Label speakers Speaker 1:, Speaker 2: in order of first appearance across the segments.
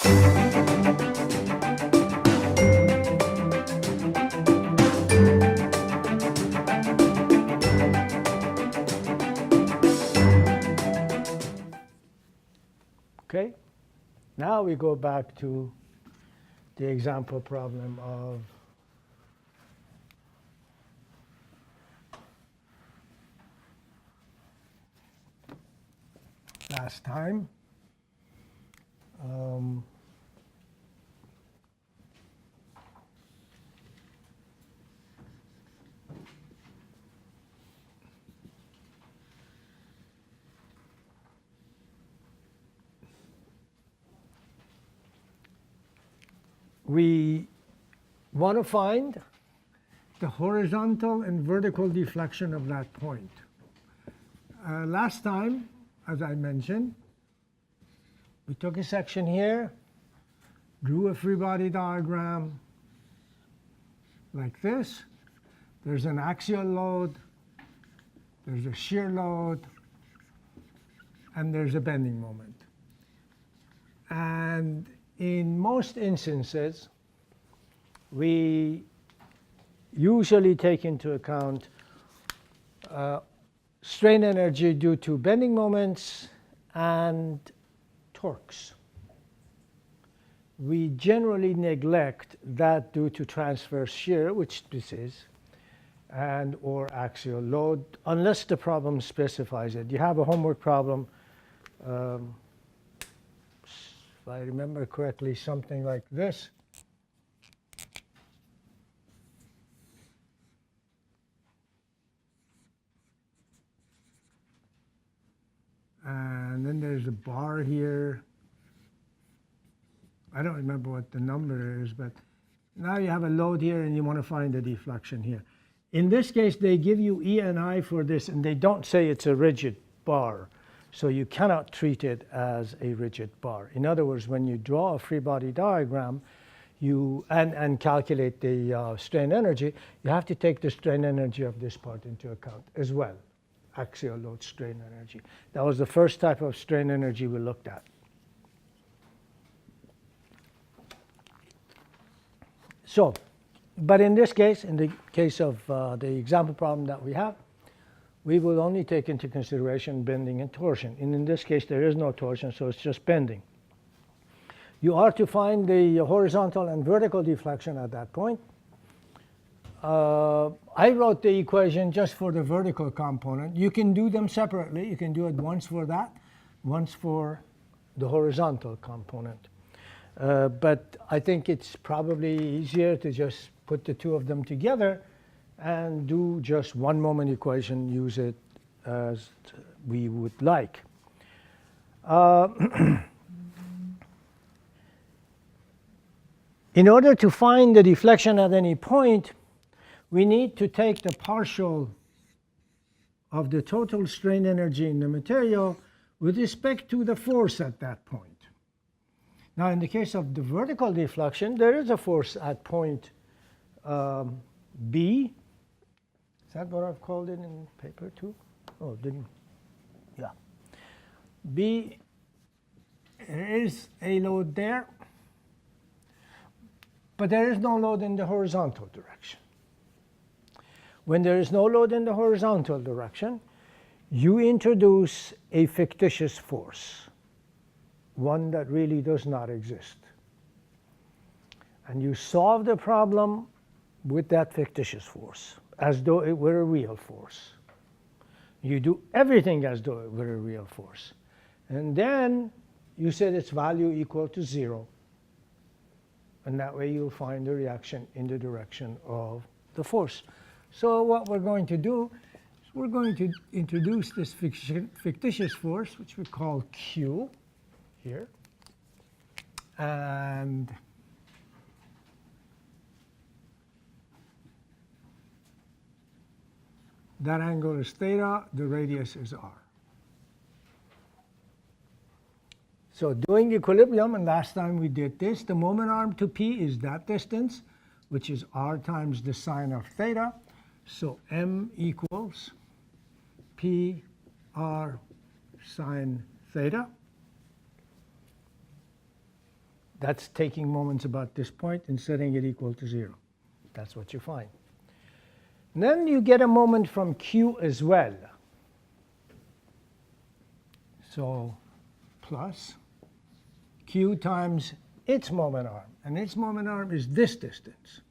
Speaker 1: Okay? Now we go back to the example problem of last time. We want to find the horizontal and vertical deflection of that point. Last time, as I mentioned, we took a section here, drew a free body diagram like this. There's an axial load, there's a shear load, and there's a bending moment. And in most instances, we usually take into account strain energy due to bending moments and torques. We generally neglect that due to transverse shear, which this is, and or axial load, unless the problem specifies it. You have a homework problem, if I remember correctly, something like this. And then there's a bar here. I don't remember what the number is, but now you have a load here and you want to find the deflection here. In this case, they give you E and I for this, and they don't say it's a rigid bar. So you cannot treat it as a rigid bar. In other words, when you draw a free body diagram and calculate the strain energy, you have to take the strain energy of this part into account as well, axial load strain energy. That was the first type of strain energy we looked at. So, but in this case, in the case of the example problem that we have, we will only take into consideration bending and torsion. And in this case, there is no torsion, so it's just bending. You are to find the horizontal and vertical deflection at that point. I wrote the equation just for the vertical component. You can do them separately. You can do it once for that, once for the horizontal component. But I think it's probably easier to just put the two of them together and do just one moment equation, use it as we would like. In order to find the deflection at any point, we need to take the partial of the total strain energy in the material with respect to the force at that point. Now, in the case of the vertical deflection, there is a force at point B. Is that what I've called it in paper too? Oh, didn't. Yeah. B, there is a load there, but there is no load in the horizontal direction. When there is no load in the horizontal direction, you introduce a fictitious force, one that really does not exist. And you solve the problem with that fictitious force, as though it were a real force. You do everything as though it were a real force. And then you set its value equal to 0. And that way you'll find the reaction in the direction of the force. So what we're going to do is we're going to introduce this fictitious force, which we call Q here. And that angle is theta, the radius is r. So doing equilibrium, and last time we did this, the moment arm to P is that distance, which is r times the sine of theta. So m equals P r sine theta. That's taking moments about this point and setting it equal to 0. That's what you find. And then you get a moment from Q as well. So plus Q times its moment arm. And its moment arm is this distance,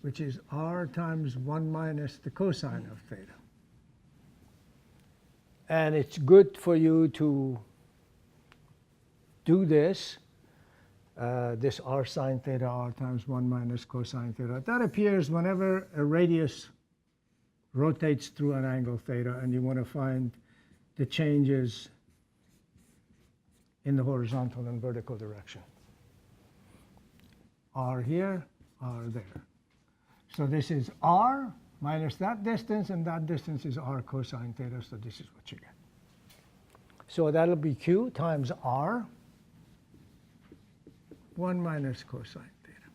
Speaker 1: which is r times 1 minus the cosine of theta. And it's good for you to do this, this r sine theta, r times 1 minus cosine theta. That appears whenever a radius rotates through an angle theta and you want to find the changes in the horizontal and vertical direction. R here, R there. So this is r minus that distance, and that distance is r cosine theta, so this is what you get. So that'll be Q times r, 1 minus cosine theta.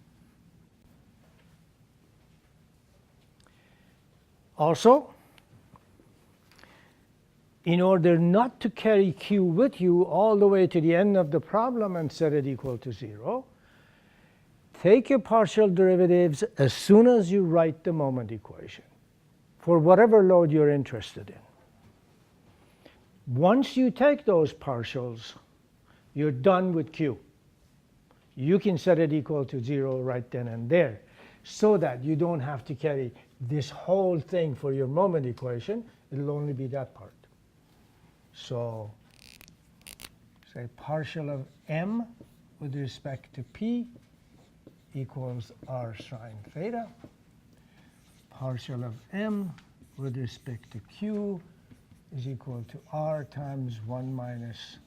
Speaker 1: Also, in order not to carry Q with you all the way to the end of the problem and set it equal to 0, take your partial derivatives as soon as you write the moment equation for whatever load you're interested in. Once you take those partials, you're done with Q. You can set it equal to 0 right then and there, so that you don't have to carry this whole thing for your moment equation. It'll only be that part. So say partial of m with respect to p equals r sine theta. Partial of m with respect to q is equal to r times 1 minus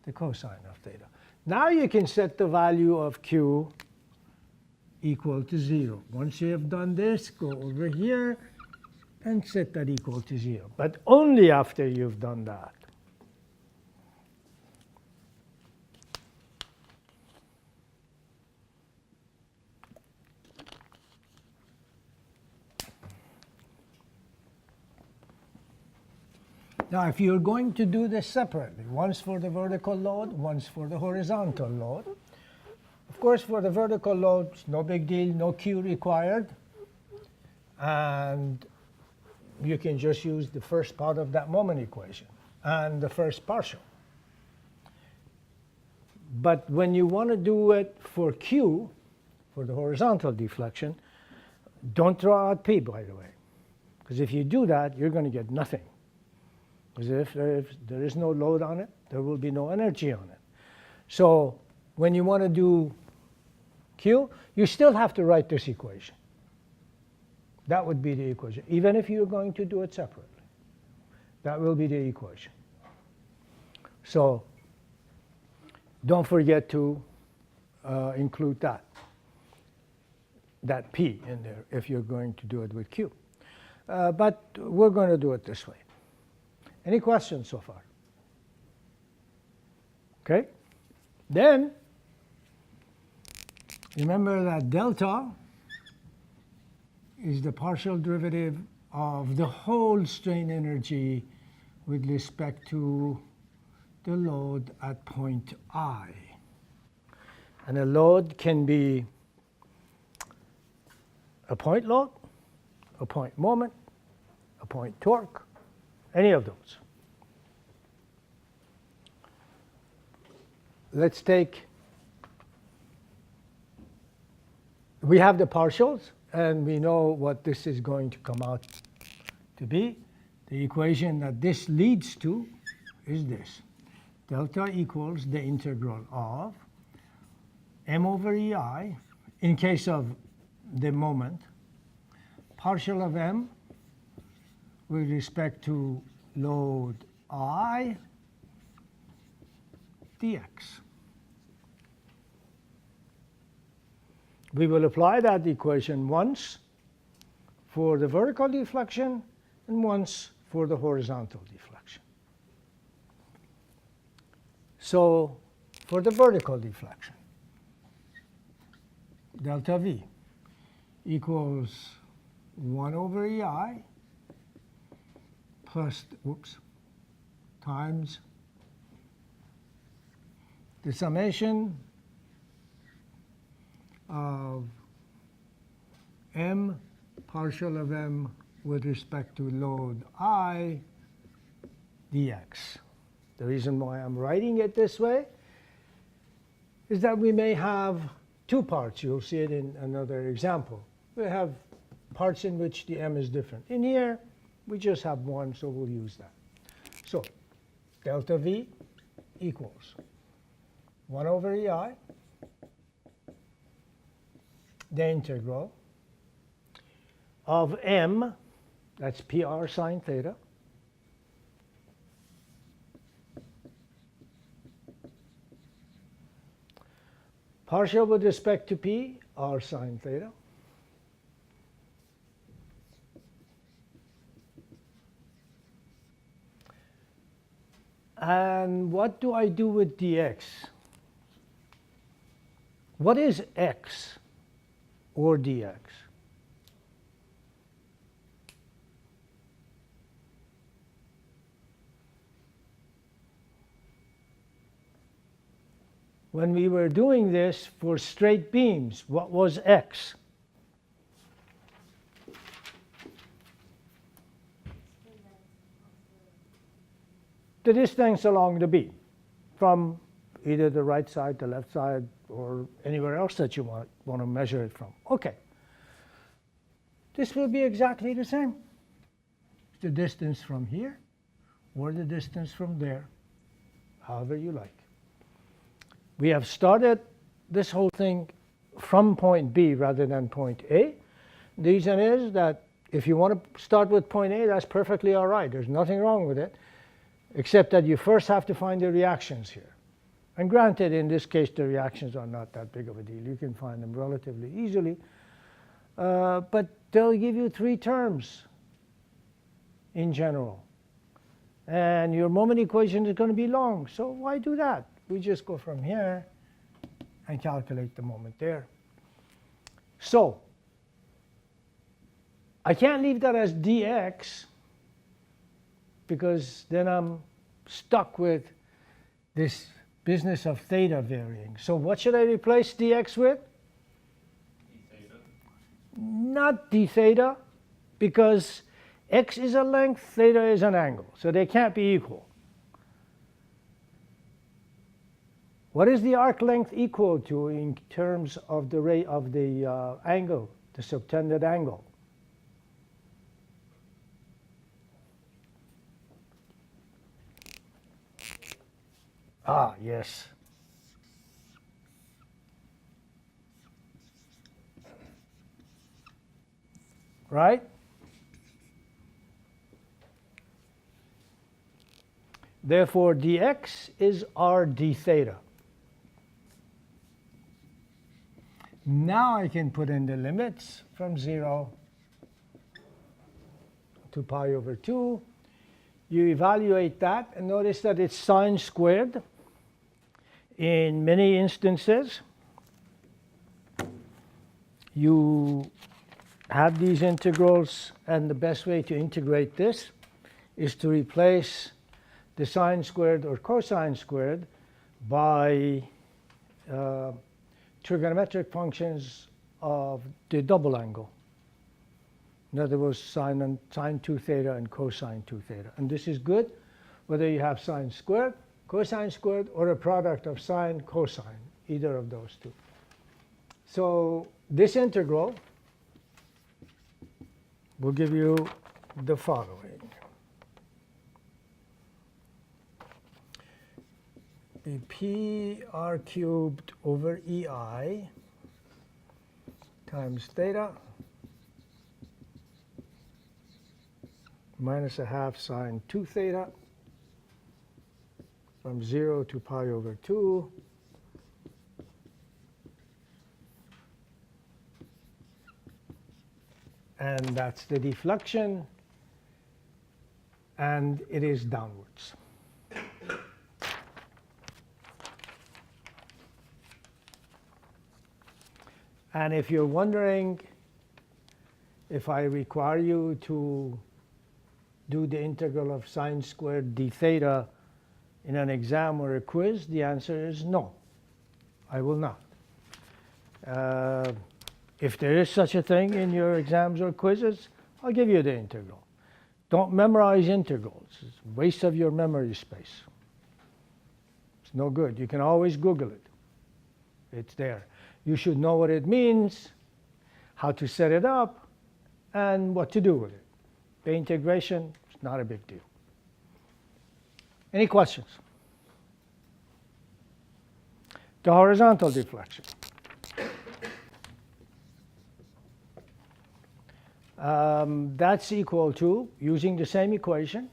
Speaker 1: the cosine of theta. Now you can set the value of q equal to 0. Once you have done this, go over here and set that equal to 0. But only after you've done that. Now, if you're going to do this separately, once for the vertical load, once for the horizontal load, of course, for the vertical load, no big deal, no Q required. And you can just use the first part of that moment equation and the first partial. But when you want to do it for Q, for the horizontal deflection, don't throw out P, by the way. Because if you do that, you're going to get nothing. Because if there is no load on it, there will be no energy on it. So when you want to do Q, you still have to write this equation. That would be the equation, even if you're going to do it separately. That will be the equation. So don't forget to include that P in there if you're going to do it with Q. But we're going to do it this way. Any questions so far? Okay. Then remember that delta is the partial derivative of the whole strain energy with respect to the load at point I. And a load can be a point load, a point moment, a point torque, any of those. Let's take, we have the partials, and we know what this is going to come out to be. The equation that this leads to is this. Delta equals the integral of m over EI, in case of the moment, partial of m with respect to load I dx. We will apply that equation once for the vertical deflection and once for the horizontal deflection. So for the vertical deflection, delta V equals 1 over EI plus, times the summation of m partial of m with respect to load I dx. The reason why I'm writing it this way is that we may have two parts. You'll see it in another example. We have parts in which the m is different. In here, we just have one, so we'll use that. So delta v equals 1 over ei, the integral of m, that's pr sine theta, partial with respect to p, r sine theta, and what do I do with dx? What is x or dx? When we were doing this for straight beams, what was x? The distance along the beam from either the right side, the left side, or anywhere else that you want to measure it from. Okay. This will be exactly the same. The distance from here or the distance from there, however you like. We have started this whole thing from point B rather than point A. The reason is that if you want to start with point A, that's perfectly all right. There's nothing wrong with it, except that you first have to find the reactions here. And granted, in this case, the reactions are not that big of a deal. You can find them relatively easily. But they'll give you 3 terms in general. And your moment equation is going to be long. So why do that? We just go from here and calculate the moment there. So I can't leave that as dx, because then I'm stuck with this business of theta varying. So what should I replace dx with?
Speaker 2: D theta.
Speaker 1: Not d theta, because x is a length, theta is an angle. So they can't be equal. What is the arc length equal to in terms of the rate of the angle, the subtended angle? Ah, yes. Right? Therefore, dx is r d theta. Now I can put in the limits from 0 to pi over 2. You evaluate that and notice that it's sine squared in many instances. You have these integrals, and the best way to integrate this is to replace the sine squared or cosine squared by trigonometric functions of the double angle. In other words, sine 2 theta and cosine 2 theta. And this is good whether you have sine squared, cosine squared, or a product of sine, cosine, either of those two. So this integral will give you the following. Be p r cubed over ei times theta minus a half sine 2 theta from 0 to pi over 2 and that's the deflection, and it is downwards. And if you're wondering if I require you to do the integral of sine squared d theta in an exam or a quiz, the answer is no, I will not. If there is such a thing in your exams or quizzes, I'll give you the integral. Don't memorize integrals. It's a waste of your memory space. It's no good. You can always Google it. It's there. You should know what it means, how to set it up, and what to do with it. The integration is not a big deal. Any questions? The horizontal deflection. That's equal to, using the same equation,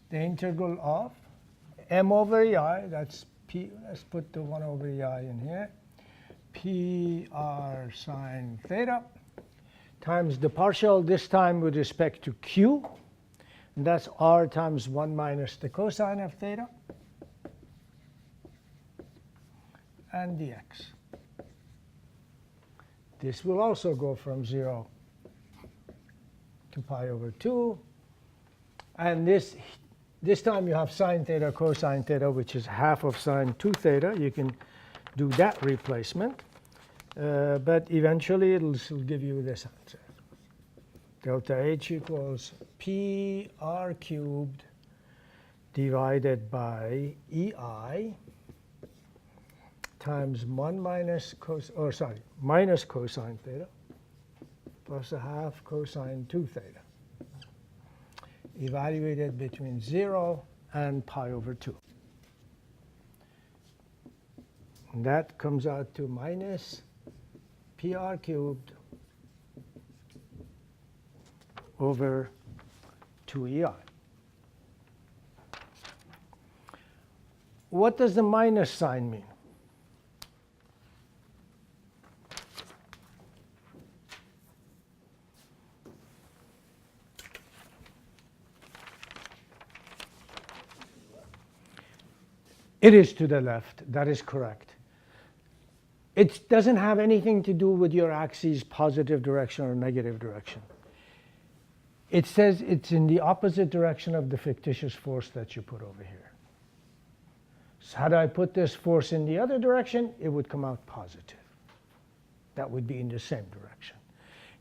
Speaker 1: the integral of m over ei, that's p, let's put the 1 over ei in here, pr sine theta, times the partial, this time with respect to q, and that's r times 1 minus the cosine of theta, and dx. This will also go from 0 to pi over 2. And this time you have sine theta, cosine theta, which is half of sine 2 theta. You can do that replacement. But eventually it'll give you this answer. Delta H equals PR cubed divided by EI times 1 minus minus cosine theta plus a half cosine 2 theta, evaluated between 0 and pi over 2. And that comes out to minus PR cubed over 2EI. What does the minus sign mean? It is to the left, that is correct. It doesn't have anything to do with your axis positive direction or negative direction. It says it's in the opposite direction of the fictitious force that you put over here. So had I put this force in the other direction, it would come out positive. That would be in the same direction.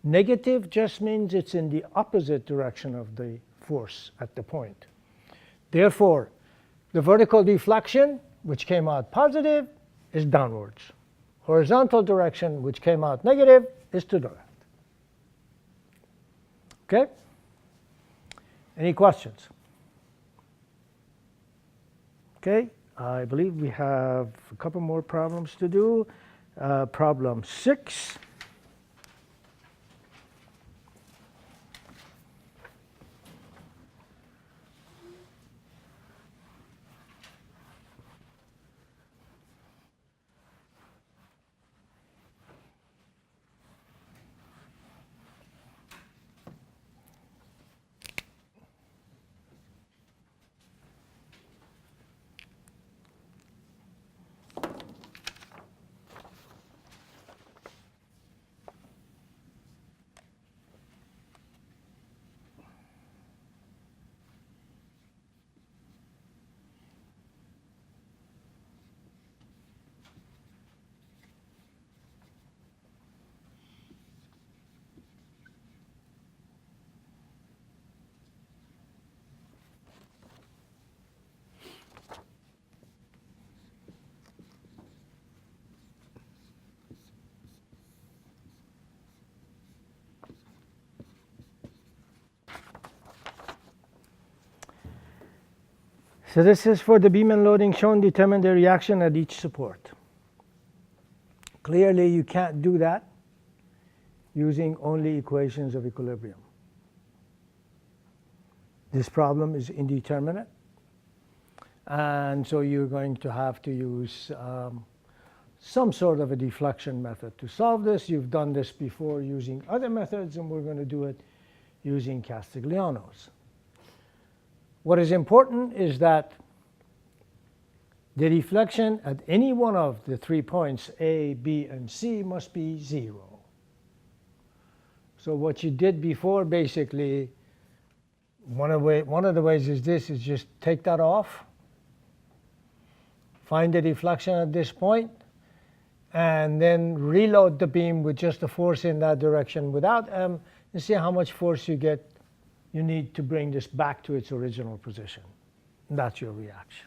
Speaker 1: Negative just means it's in the opposite direction of the force at the point. Therefore, the vertical deflection, which came out positive, is downwards. Horizontal direction, which came out negative, is to the left. Okay? Any questions? Okay, I believe we have a couple more problems to do. Problem 6. So this is for the beam and loading shown, determine the reaction at each support. Clearly you can't do that using only equations of equilibrium. This problem is indeterminate, and so you're going to have to use some sort of a deflection method to solve this. You've done this before using other methods, and we're going to do it using Castigliano's. What is important is that the deflection at any one of the 3 points, A, B, and C, must be 0. So what you did before, basically, one of the ways is this, is just take that off, find the deflection at this point, and then reload the beam with just the force in that direction without M, and see how much force you need to bring this back to its original position. And that's your reaction.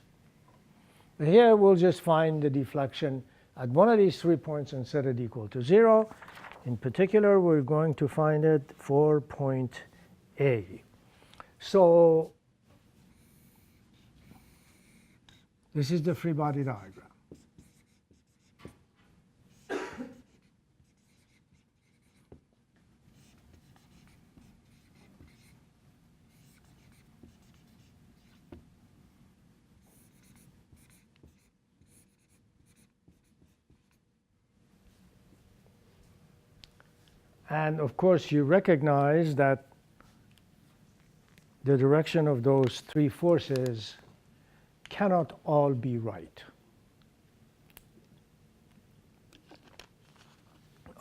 Speaker 1: But here we'll just find the deflection at one of these 3 points and set it equal to 0. In particular, we're going to find it for point A. So this is the free body diagram. And of course, you recognize that the direction of those 3 forces cannot all be right.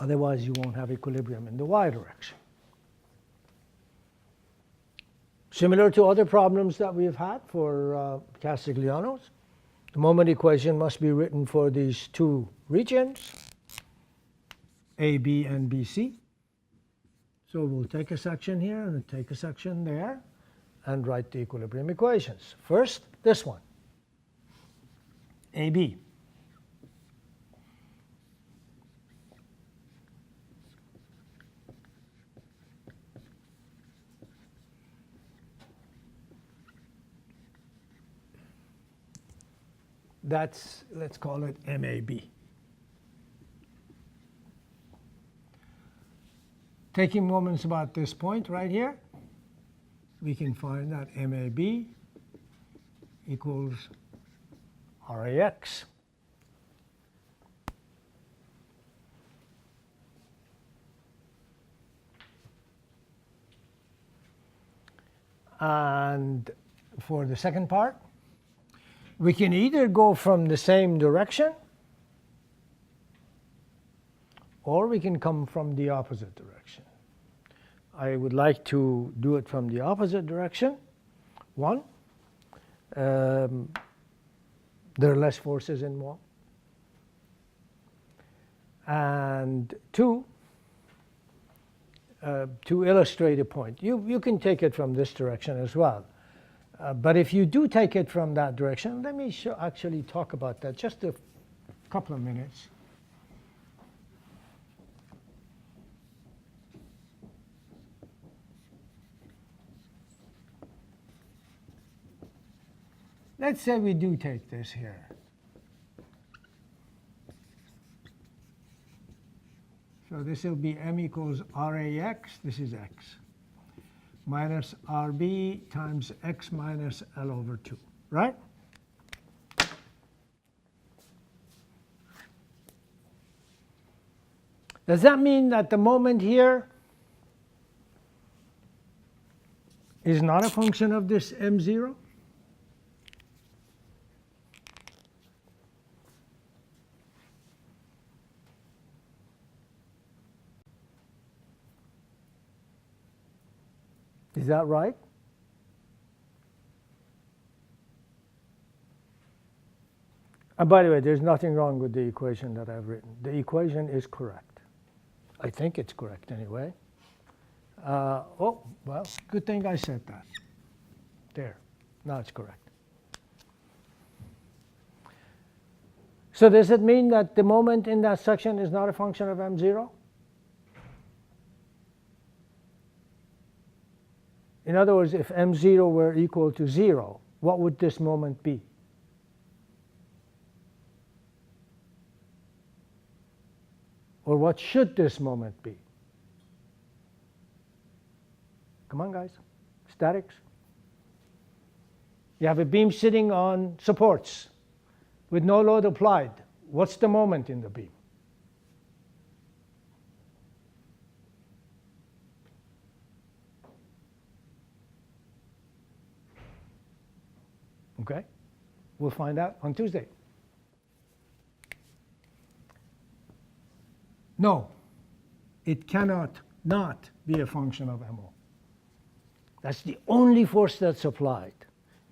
Speaker 1: Otherwise, you won't have equilibrium in the y direction. Similar to other problems that we've had for Castigliano's, the moment equation must be written for these 2 regions, A, B, and BC. So we'll take a section here and take a section there and write the equilibrium equations. First, this one, AB. That's, let's call it MAB. Taking moments about this point right here, we can find that MAB equals RAX. And for the second part, we can either go from the same direction or we can come from the opposite direction. I would like to do it from the opposite direction. One, there are less forces involved. And two, to illustrate a point, you can take it from this direction as well. But if you do take it from that direction, let me actually talk about that just a couple of minutes. Let's say we do take this here. So this will be M equals RAX, this is X, minus RB times X minus L over 2, right? Does that mean that the moment here is not a function of this M0? Is that right? And by the way, there's nothing wrong with the equation that I've written. The equation is correct. I think it's correct anyway. Oh, well, good thing I said that. There, now it's correct. So does it mean that the moment in that section is not a function of M0? In other words, if M0 were equal to 0, what would this moment be? Or what should this moment be? Come on, guys. Statics. You have a beam sitting on supports with no load applied. What's the moment in the beam? Okay, we'll find out on Tuesday. No, it cannot not be a function of MO. That's the only force that's applied.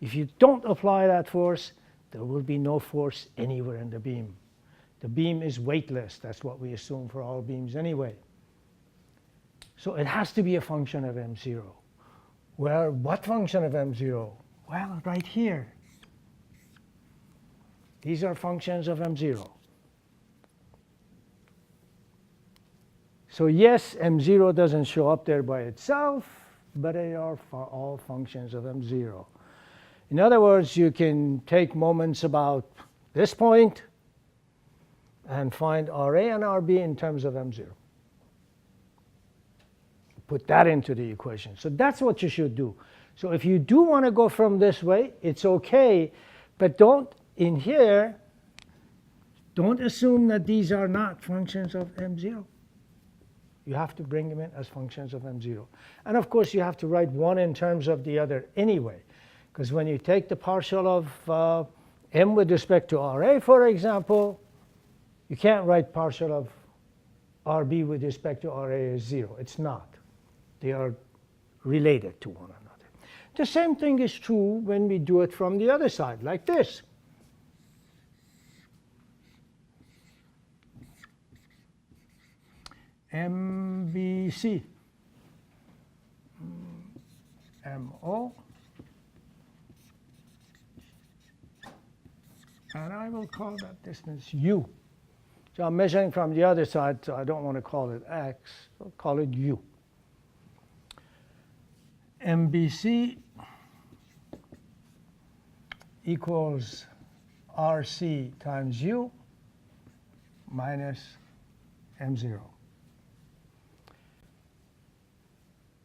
Speaker 1: If you don't apply that force, There will be no force anywhere in the beam. The beam is weightless. That's what we assume for all beams anyway. So it has to be a function of m0. Well, what function of m0? Well, right here. These are functions of m0. So yes, m0 doesn't show up there by itself, but they are all functions of m0. In other words, you can take moments about this point and find Ra and Rb in terms of m0. Put that into the equation. So that's what you should do. So if you do want to go from this way, it's okay, but don't, in here, don't assume that these are not functions of m0. You have to bring them in as functions of m0. And of course, you have to write one in terms of the other anyway, because when you take the partial of m with respect to Ra, for example, you can't write partial of Rb with respect to Ra as 0. It's not. They are related to one another. The same thing is true when we do it from the other side, like this. MBC, MO, and I will call that distance U. So I'm measuring from the other side, so I don't want to call it X, I'll call it U. MBC equals RC times U minus M0.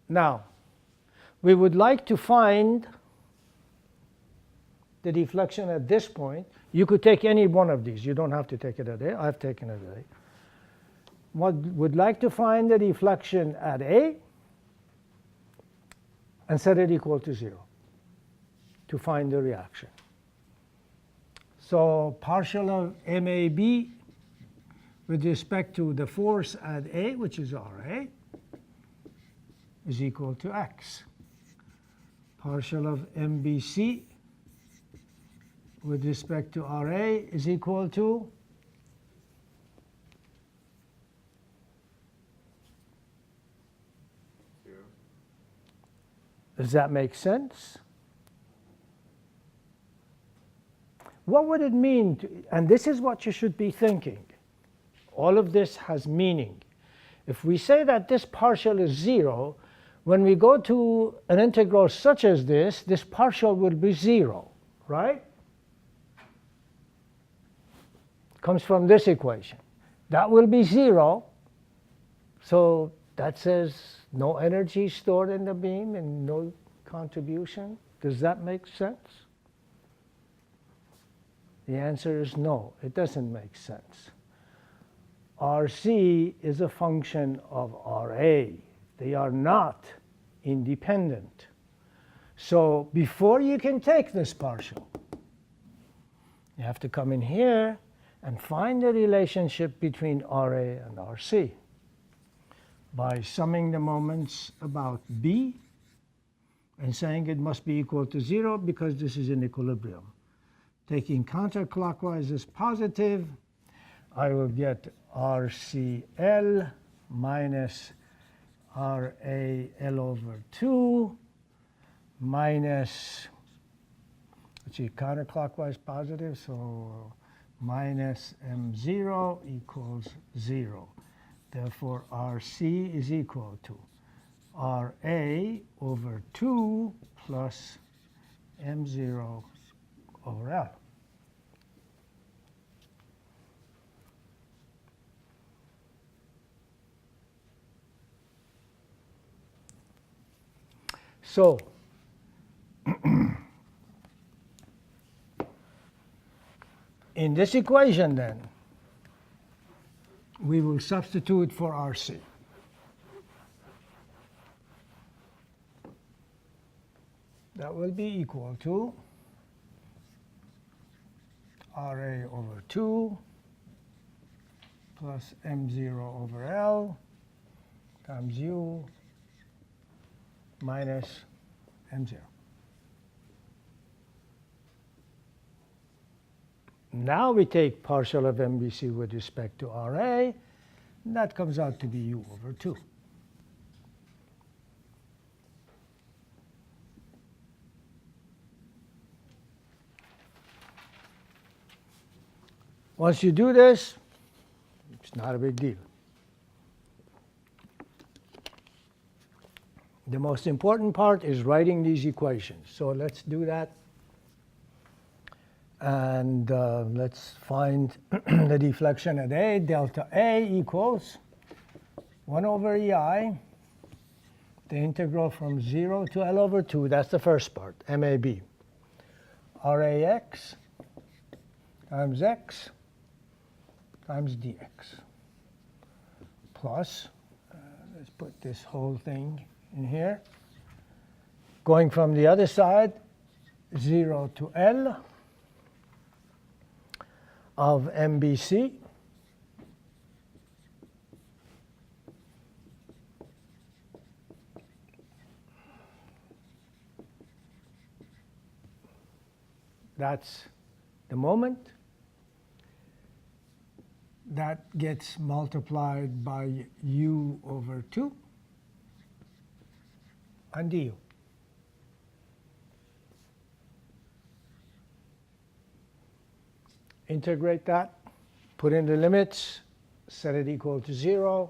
Speaker 1: Now, we would like to find the deflection at this point. You could take any one of these. You don't have to take it at A. I've taken it at A. Would like to find the deflection at A and set it equal to 0 to find the reaction. So partial of MAB with respect to the force at A, which is Ra, is equal to X. Partial of MBC with respect to Ra is equal to Does that make sense? What would it mean to, and this is what you should be thinking. All of this has meaning. If we say that this partial is 0, when we go to an integral such as this partial will be 0, right? Comes from this equation. That will be 0. So that says no energy stored in the beam and no contribution. Does that make sense? The answer is no, it doesn't make sense. RC is a function of Ra. They are not independent. So before you can take this partial, you have to come in here and find the relationship between Ra and Rc by summing the moments about B and saying it must be equal to 0 because this is in equilibrium. Taking counterclockwise is positive, I will get RCL minus RAL over 2 minus, let's see, counterclockwise positive, so minus M0 equals 0. Therefore, RC is equal to RA over 2 plus M0 over L. So, in this equation then, we will substitute for RC. That will be equal to RA over 2 plus M0 over L times U minus M0. Now we take partial of MBC with respect to RA, and that comes out to be U over 2. Once you do this, it's not a big deal. The most important part is writing these equations. So let's do that. And let's find the deflection at A. Delta A equals 1 over EI, the integral from 0 to L over 2. That's the first part, MAB. RAX times X times dx. Plus, let's put this whole thing in here. Going from the other side, 0 to L of MBC that's the moment. That gets multiplied by U over 2 and du. Integrate that, put in the limits, set it equal to 0.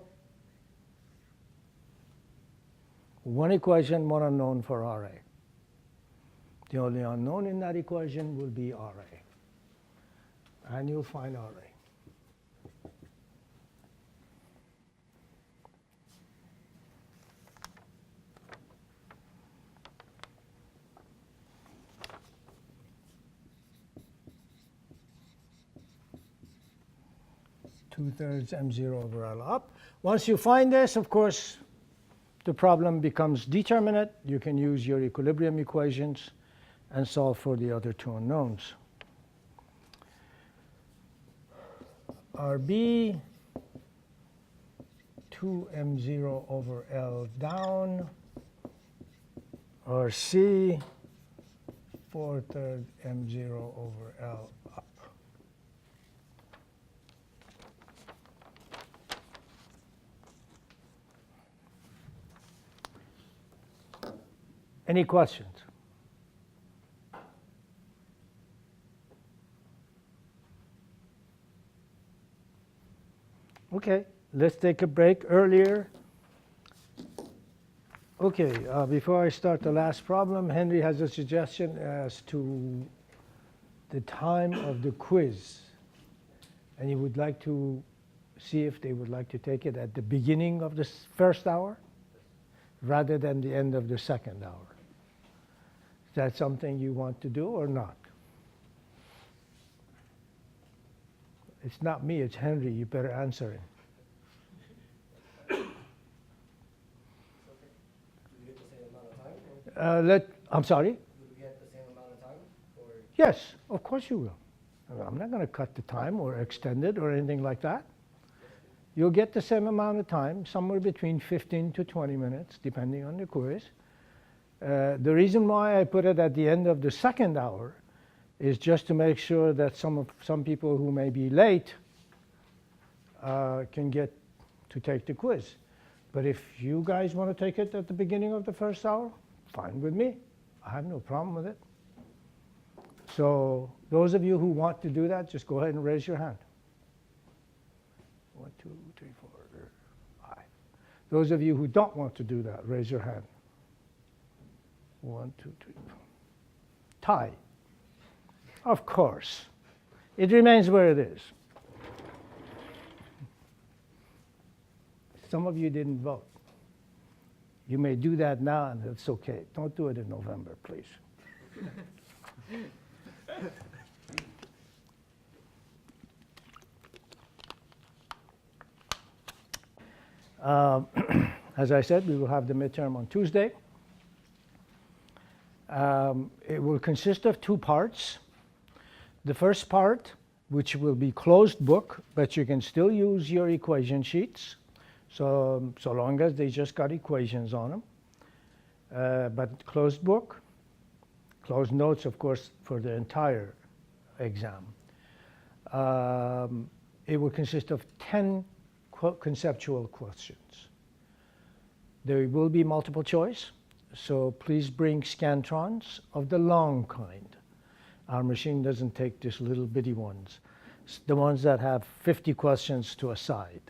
Speaker 1: One equation, one unknown for RA. The only unknown in that equation will be RA. And you'll find RA. Two-thirds m0 over L up. Once you find this, of course, the problem becomes determinate. You can use your equilibrium equations and solve for the other two unknowns. RB, 2m0 over L down, RC, 4/3 m0 over L up. Any questions? Okay, let's take a break earlier. Okay, before I start the last problem, Henry has a suggestion as to the time of the quiz. And he would like to see if they would like to take it at the beginning of the first hour rather than the end of the second hour. Is that something you want to do or not? It's not me, it's Henry. You better answer him. I'm sorry?
Speaker 3: Will we get the same amount of time? Or?
Speaker 1: Yes, of course you will. I'm not going to cut the time or extend it or anything like that. You'll get the same amount of time, somewhere between 15 to 20 minutes, depending on the quiz. The reason why I put it at the end of the second hour is just to make sure that some people who may be late can get to take the quiz. But if you guys want to take it at the beginning of the first hour, fine with me. I have no problem with it. So those of you who want to do that, just go ahead and raise your hand. 1, 2, 3, 4, 5. Those of you who don't want to do that, raise your hand. 1, 2, 3, 4. Tie. Of course. It remains where it is. Some of you didn't vote. You may do that now, and it's okay. Don't do it in November, please. As I said, we will have the midterm on Tuesday. It will consist of 2 parts. The first part, which will be closed book, but you can still use your equation sheets, so long as they just got equations on them. But closed book, closed notes, of course, for the entire exam. It will consist of 10 conceptual questions. There will be multiple choice, so please bring scantrons of the long kind. Our machine doesn't take these little bitty ones, the ones that have 50 questions to a side.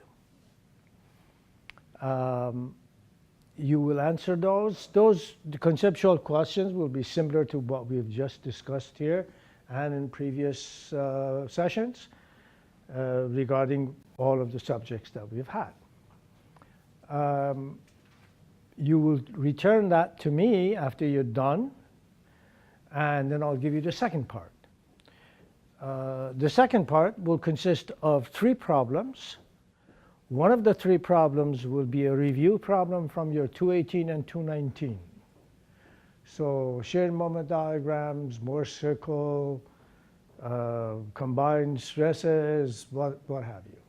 Speaker 1: You will answer those. The conceptual questions will be similar to what we've just discussed here and in previous sessions regarding all of the subjects that we've had. You will return that to me after you're done, and then I'll give you the second part. The second part will consist of 3 problems. One of the 3 problems will be a review problem from your 218 and 219. So shared moment diagrams, Morse circle, combined stresses, what have you.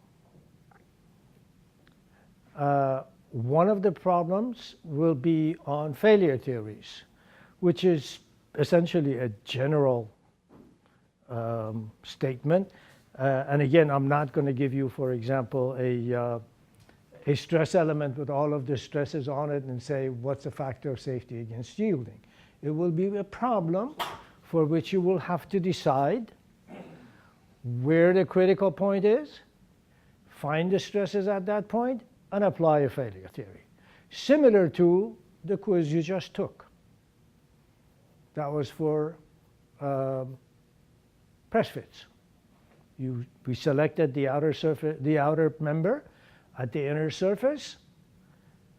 Speaker 1: One of the problems will be on failure theories, which is essentially a general statement. And again, I'm not going to give you, for example, a stress element with all of the stresses on it and say, what's the factor of safety against yielding? It will be a problem for which you will have to decide where the critical point is, find the stresses at that point, and apply a failure theory. Similar to the quiz you just took. That was for press fits. We selected the outer surface, the outer member at the inner surface,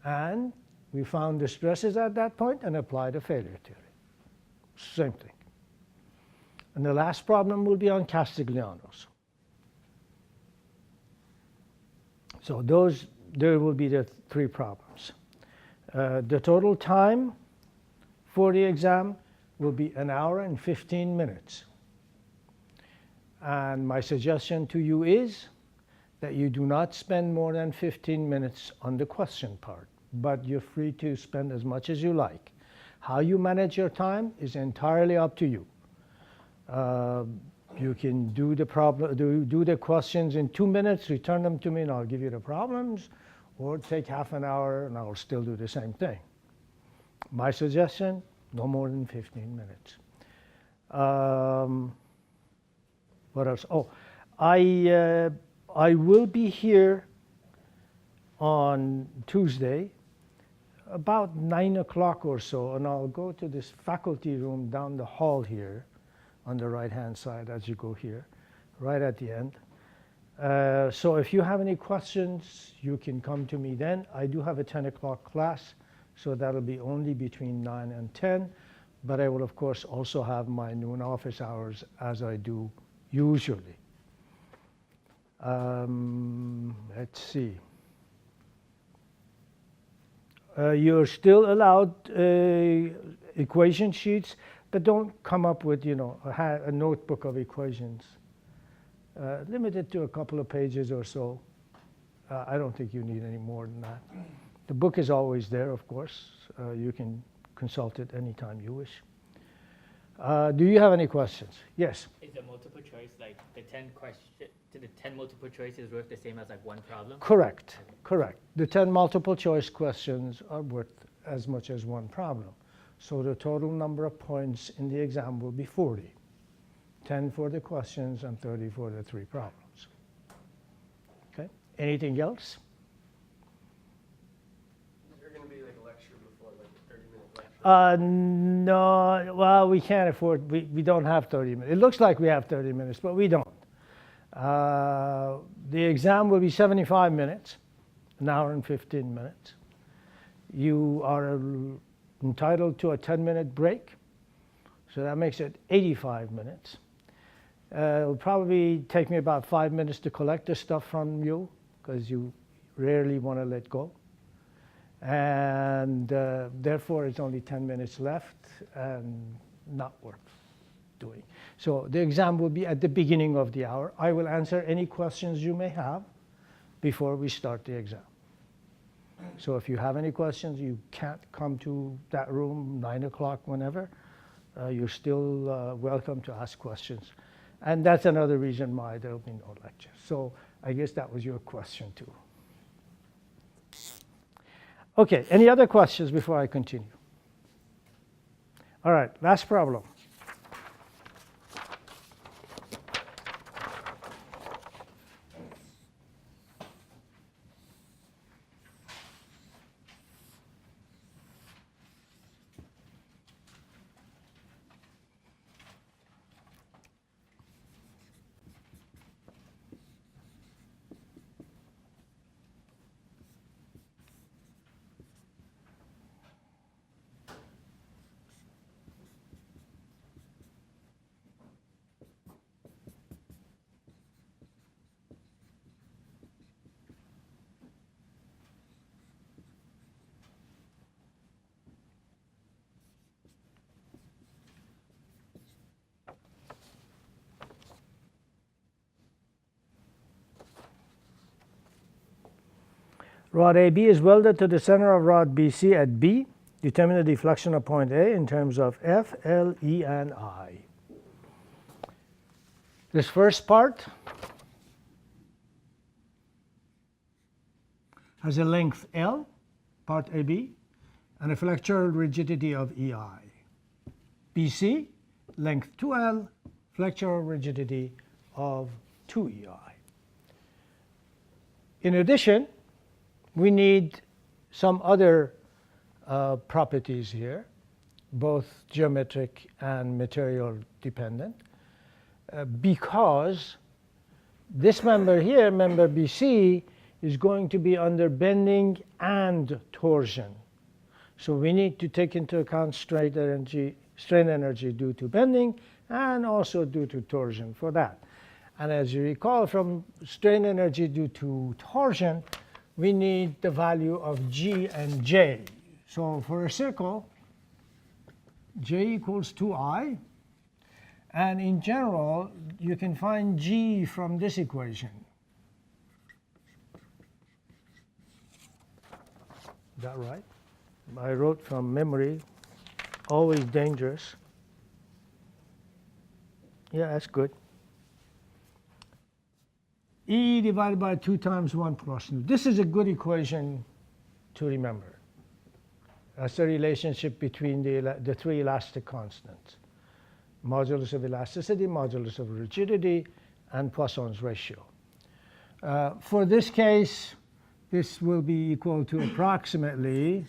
Speaker 1: and we found the stresses at that point and applied a failure theory. Same thing. And the last problem will be on Castiglianos. So there will be the 3 problems. The total time for the exam will be 1 hour and 15 minutes. And my suggestion to you is that you do not spend more than 15 minutes on the question part, but you're free to spend as much as you like. How you manage your time is entirely up to you. You can do the questions in 2 minutes, return them to me, and I'll give you the problems, or take half an hour and I'll still do the same thing. My suggestion, no more than 15 minutes. What else? Oh, I will be here on Tuesday about 9 o'clock or so, and I'll go to this faculty room down the hall here on the right-hand side as you go here, right at the end. So if you have any questions, you can come to me then. I do have a 10 o'clock class, so that'll be only between 9 and 10. But I will, of course, also have my noon office hours as I do usually. Let's see. You're still allowed equation sheets, but don't come up with, a notebook of equations. Limit it to a couple of pages or so. I don't think you need any more than that. The book is always there, of course. You can consult it anytime you wish. Do you have any questions? Yes?
Speaker 4: Is the multiple choice, like the 10 multiple choices worth the same as like 1 problem?
Speaker 1: Correct, correct. The 10 multiple choice questions are worth as much as 1 problem. So the total number of points in the exam will be 40. 10 for the questions and 30 for the 3 problems. Okay, anything else?
Speaker 3: Is there going to be like a lecture before, like a 30-minute lecture?
Speaker 1: No, well, we can't afford, we don't have 30 minutes. It looks like we have 30 minutes, but we don't. The exam will be 75 minutes, 1 hour and 15 minutes. You are entitled to a 10-minute break, so that makes it 85 minutes. It'll probably take me about 5 minutes to collect the stuff from you, because you rarely want to let go. And therefore, it's only 10 minutes left and not worth doing. So the exam will be at the beginning of the hour. I will answer any questions you may have before we start the exam. So if you have any questions, you can't come to that room 9 o'clock whenever, you're still welcome to ask questions. And that's another reason why there will be no lecture. So I guess that was your question too. Okay, any other questions before I continue? All right, last problem. Rod AB is welded to the center of rod BC at B. Determine the deflection of point A in terms of F, L, E, and I. This first part has a length L, part AB, and a flexural rigidity of EI. BC, length 2L, flexural rigidity of 2EI. In addition, we need some other properties here, both geometric and material dependent, because this member here, member BC, is going to be under bending and torsion. So we need to take into account strain energy due to bending and also due to torsion for that. And as you recall from strain energy due to torsion, we need the value of G and J. So for a circle, J equals 2I. And in general, you can find G from this equation. Is that right? I wrote from memory, always dangerous. Yeah, that's good. E divided by 2 times 1 plus nu. This is a good equation to remember. That's the relationship between the 3 elastic constants. Modulus of elasticity, modulus of rigidity, and Poisson's ratio. For this case, this will be equal to approximately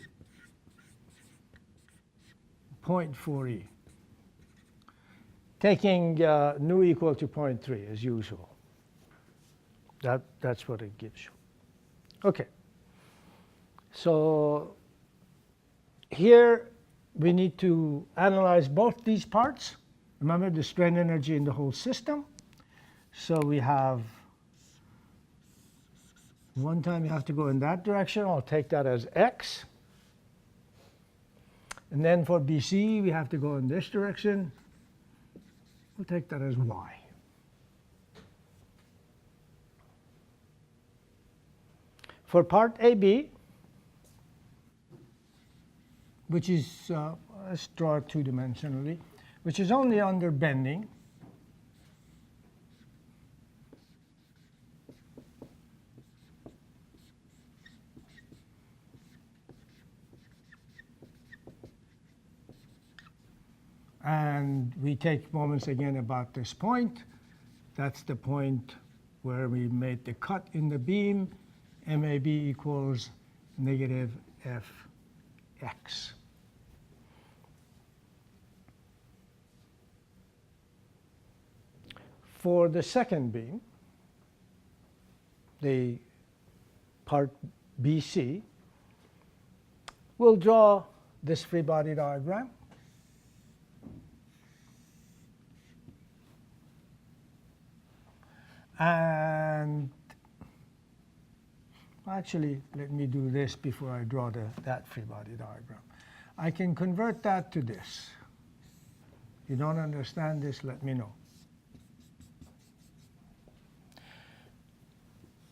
Speaker 1: 0.4e. Taking nu equal to 0.3 as usual. That's what it gives you. Okay. So here we need to analyze both these parts. Remember the strain energy in the whole system. So we have one time you have to go in that direction. I'll take that as x. And then for BC, we have to go in this direction. We'll take that as y. For part AB, which is, let's draw it 2-dimensionally, which is only under bending, and we take moments again about this point. That's the point where we made the cut in the beam. MAB equals negative Fx. For the second beam, the part BC, we'll draw this free body diagram. And actually, let me do this before I draw that free body diagram. I can convert that to this. If you don't understand this, let me know.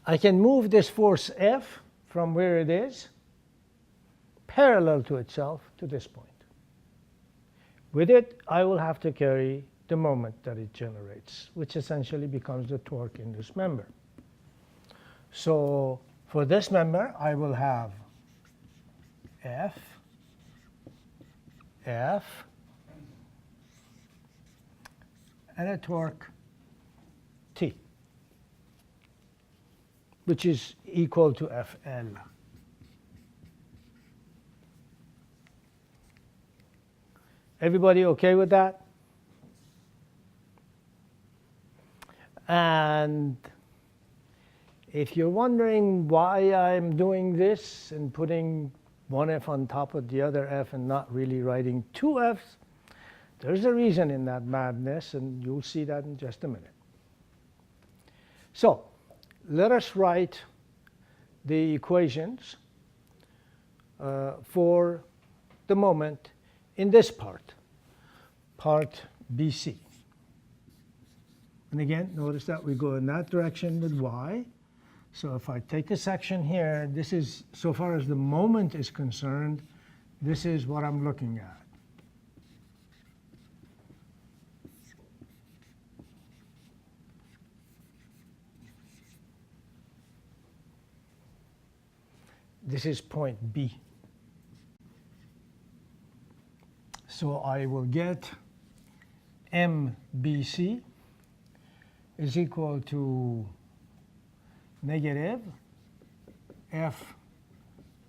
Speaker 1: I can move this force F from where it is, parallel to itself, to this point. With it, I will have to carry the moment that it generates, which essentially becomes the torque in this member. So for this member, I will have F, and a torque T, which is equal to FL. Everybody okay with that? And if you're wondering why I'm doing this and putting one F on top of the other F and not really writing two Fs, there's a reason in that madness, and you'll see that in just a minute. So let us write the equations for the moment in this part BC. And again, notice that we go in that direction with y. So if I take a section here, this is, so far as the moment is concerned, this is what I'm looking at. This is point B. So I will get MBC is equal to negative F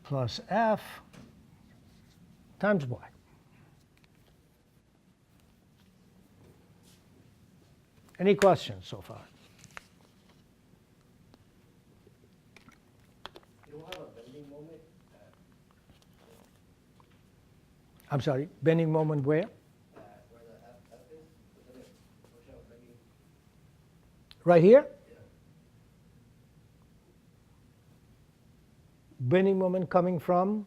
Speaker 1: plus F times Y. Any questions so far?
Speaker 3: You don't have a bending moment
Speaker 1: I'm sorry, bending moment where?
Speaker 3: where the F is? Doesn't it push out bending?
Speaker 1: Right here?
Speaker 3: Yeah.
Speaker 1: Bending moment coming from?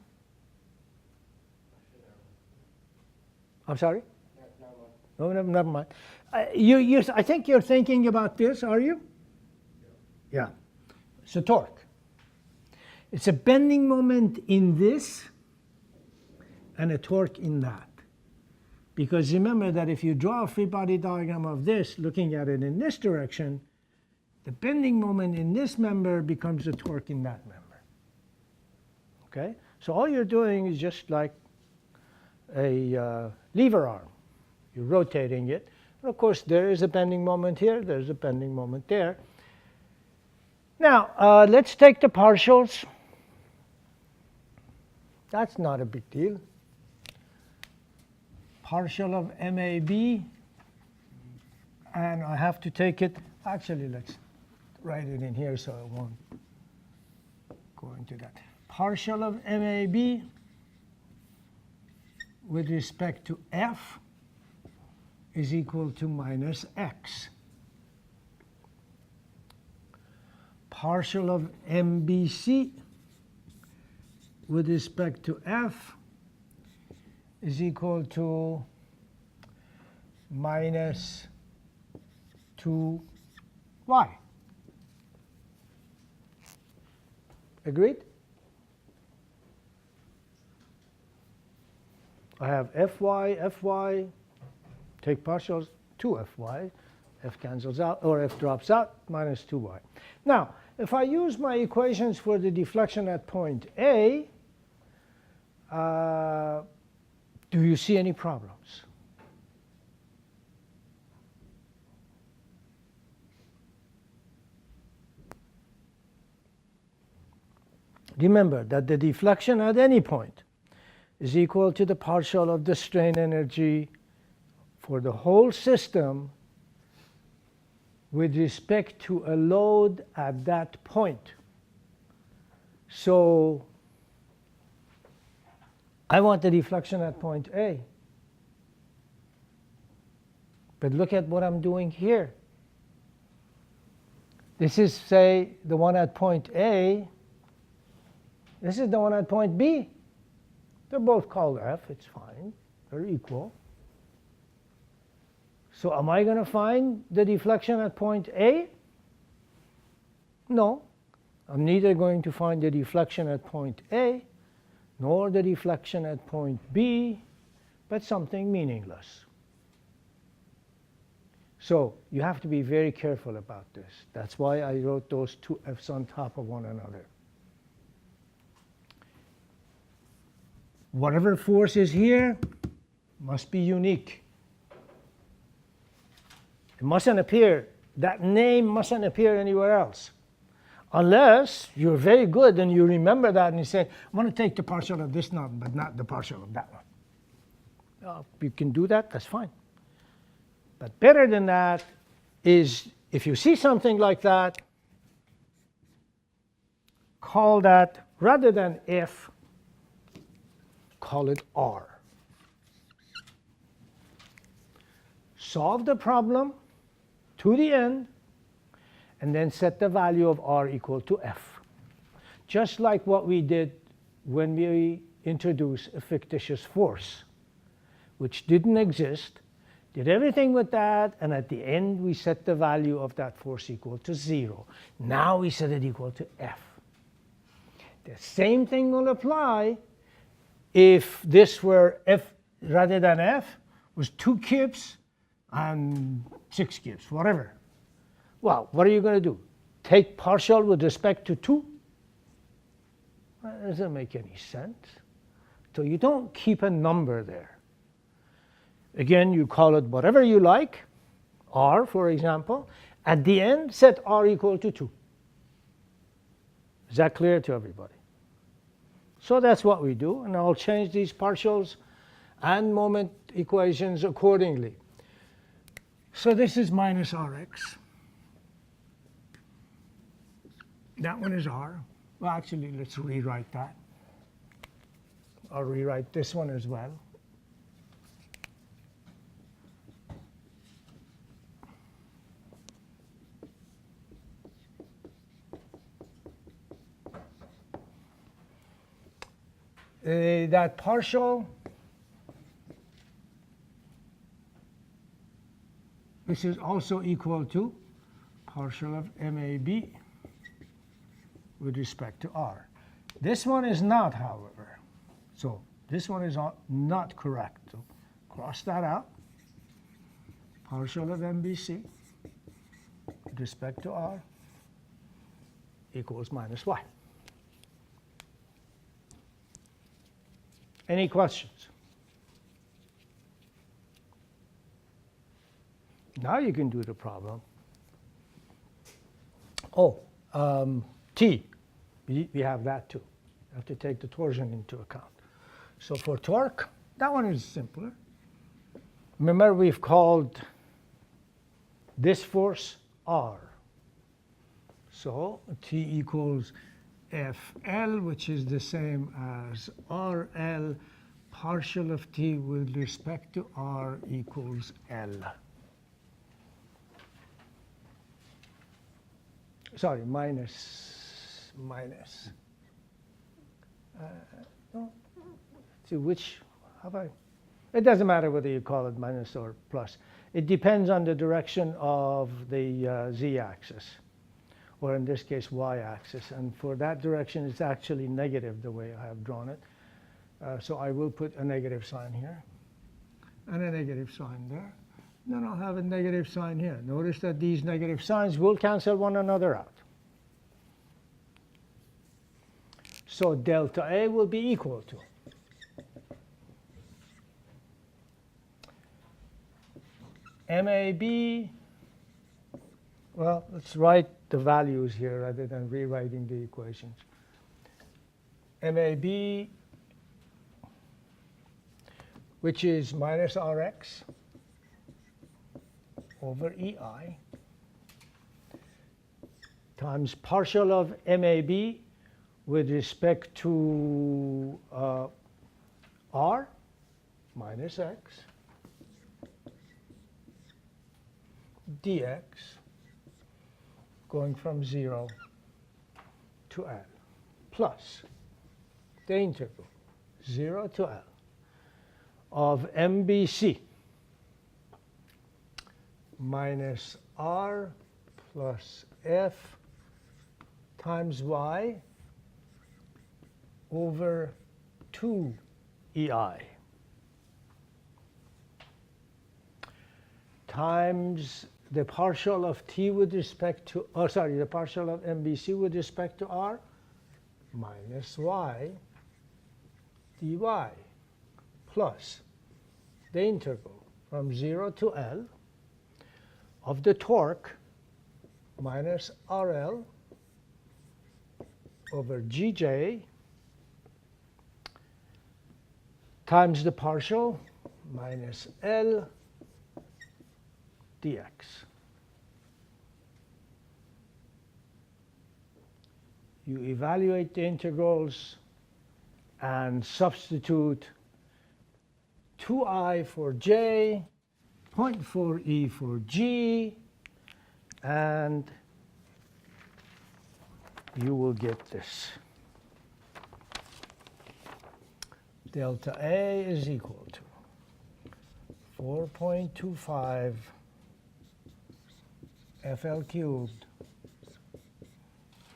Speaker 1: I'm sorry? No, never mind. I think you're thinking about this, are you? Yeah. It's a torque. It's a bending moment in this and a torque in that. Because remember that if you draw a free body diagram of this, looking at it in this direction, the bending moment in this member becomes a torque in that member. Okay? So all you're doing is just like a lever arm. You're rotating it. And of course, there is a bending moment here. There's a bending moment there. Now, let's take the partials. That's not a big deal. Partial of MAB. And I have to take it. Actually, let's write it in here so I won't go into that. Partial of MAB with respect to F is equal to minus X. Partial of MBC with respect to F is equal to minus 2y. Agreed? I have Fy, take partials, 2Fy, F cancels out, or F drops out, minus 2y. Now, if I use my equations for the deflection at point A, do you see any problems? Remember that the deflection at any point is equal to the partial of the strain energy for the whole system with respect to a load at that point. So I want the deflection at point A. But look at what I'm doing here. This is, say, the one at point A. This is the one at point B. They're both called F. It's fine. They're equal. So am I going to find the deflection at point A? No. I'm neither going to find the deflection at point A nor the deflection at point B, but something meaningless. So you have to be very careful about this. That's why I wrote those two f's on top of one another. Whatever force is here must be unique. It mustn't appear, that name mustn't appear anywhere else. Unless you're very good and you remember that and you say, I want to take the partial of this one, but not the partial of that one. If you can do that, that's fine. But better than that is if you see something like that, call that, rather than F, call it R. Solve the problem to the end, and then set the value of R equal to F. Just like what we did when we introduced a fictitious force, which didn't exist, did everything with that, and at the end we set the value of that force equal to 0. Now we set it equal to F. The same thing will apply if this were F rather than F, was 2 kips and 6 kips, whatever. Well, what are you going to do? Take partial with respect to 2? That doesn't make any sense. So you don't keep a number there. Again, you call it whatever you like, R, for example. At the end, set R equal to 2. Is that clear to everybody? So that's what we do, and I'll change these partials and moment equations accordingly. So this is minus Rx. That one is R. Well, actually, let's rewrite that. I'll rewrite this one as well. That partial, this is also equal to partial of MAB with respect to R. This one is not, however. So this one is not correct. So cross that out. Partial of MBC with respect to R equals minus Y. Any questions? Now you can do the problem. Oh, T, we have that too. You have to take the torsion into account. So for torque, that one is simpler. Remember, we've called this force R. So T equals FL, which is the same as RL, partial of T with respect to R equals L. Sorry, minus. No. See which, have I? It doesn't matter whether you call it minus or plus. It depends on the direction of the z-axis, or in this case, y-axis. And for that direction, it's actually negative the way I have drawn it. So I will put a negative sign here, and a negative sign there. Then I'll have a negative sign here. Notice that these negative signs will cancel one another out. So delta A will be equal to MAB. Well, let's write the values here rather than rewriting the equations. MAB, which is minus Rx over EI, times partial of MAB with respect to R minus X dx going from 0 to L plus the integral 0 to L of MBC minus R plus F times Y over 2 EI times the partial of t with respect to, the partial of MVC with respect to r minus y dy plus the integral from 0 to L of the torque minus RL over Gj times the partial minus L dx. You evaluate the integrals and substitute 2I for J, 0.4e for G, and you will get this. Delta A is equal to 4.25 FL cubed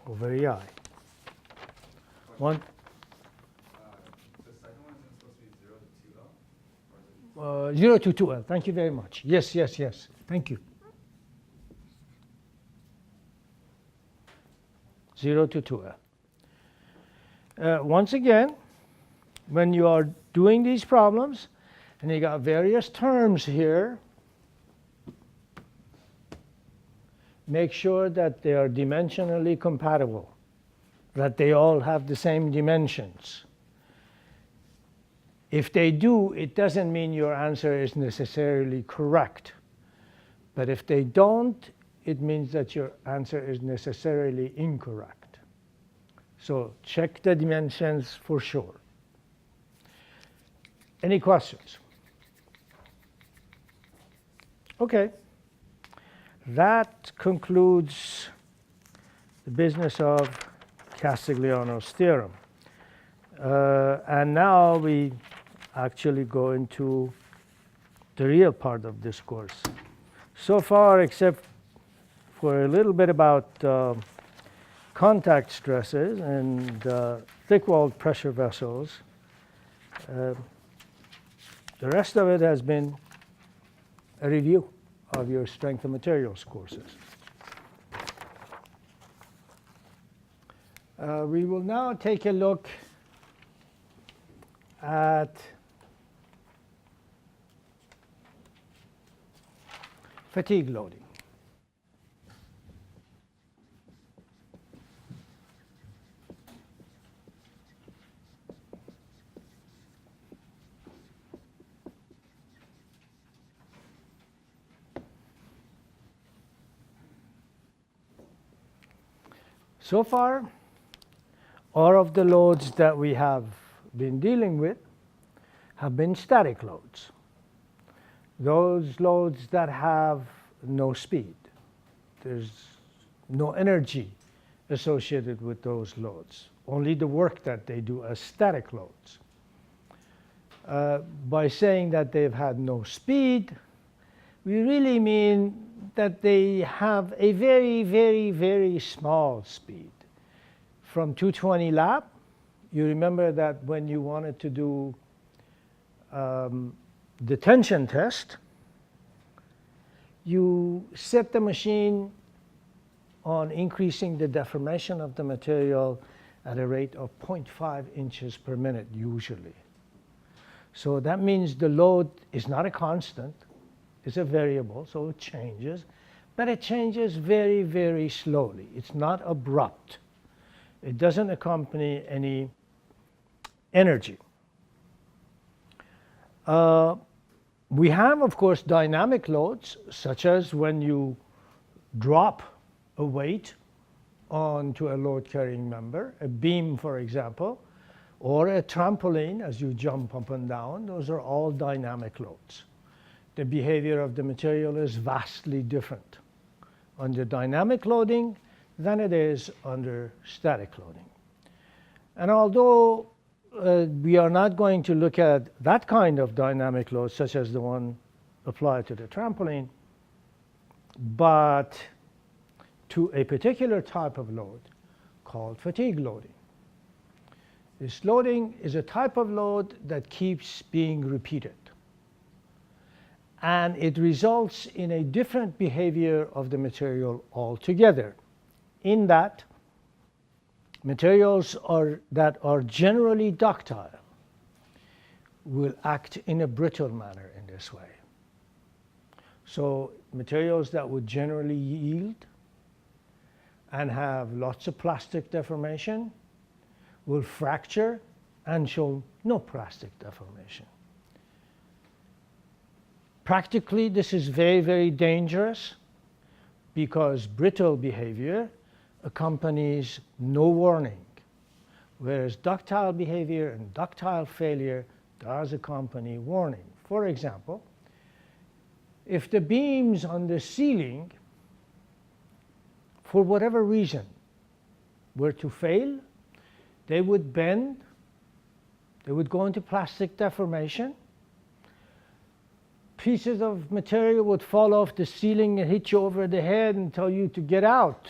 Speaker 1: over EI. One.
Speaker 2: The second one isn't supposed to be 0 to 2L? Or is it
Speaker 1: 0 to 2L. Thank you very much. Yes, yes, yes. Thank you. 0 to 2L. Once again, when you are doing these problems, and you got various terms here, make sure that they are dimensionally compatible, that they all have the same dimensions. If they do, it doesn't mean your answer is necessarily correct. But if they don't, it means that your answer is necessarily incorrect. So check the dimensions for sure. Any questions? Okay. That concludes the business of Castigliano's theorem. And now we actually go into the real part of this course. So far, except for a little bit about contact stresses and thick-walled pressure vessels, the rest of it has been a review of your strength of materials courses. We will now take a look at fatigue loading. So far, all of the loads that we have been dealing with have been static loads. Those loads that have no speed. There's no energy associated with those loads, only the work that they do as static loads. By saying that they've had no speed, we really mean that they have a very, very, very small speed. From 220 lap, you remember that when you wanted to do the tension test, you set the machine on increasing the deformation of the material at a rate of 0.5 inches per minute usually. So that means the load is not a constant, it's a variable, so it changes, but it changes very, very slowly. It's not abrupt. It doesn't accompany any energy. We have, of course, dynamic loads, such as when you drop a weight onto a load-carrying member, a beam, for example, or a trampoline as you jump up and down. Those are all dynamic loads. The behavior of the material is vastly different under dynamic loading than it is under static loading. And although we are not going to look at that kind of dynamic load, such as the one applied to the trampoline, but to a particular type of load called fatigue loading. This loading is a type of load that keeps being repeated. and it results in a different behavior of the material altogether, in that materials that are generally ductile will act in a brittle manner in this way. So materials that would generally yield and have lots of plastic deformation will fracture and show no plastic deformation. Practically, this is very, very dangerous because brittle behavior accompanies no warning, whereas ductile behavior and ductile failure does accompany warning. For example, if the beams on the ceiling, for whatever reason, were to fail, they would bend, they would go into plastic deformation, pieces of material would fall off the ceiling and hit you over the head and tell you to get out.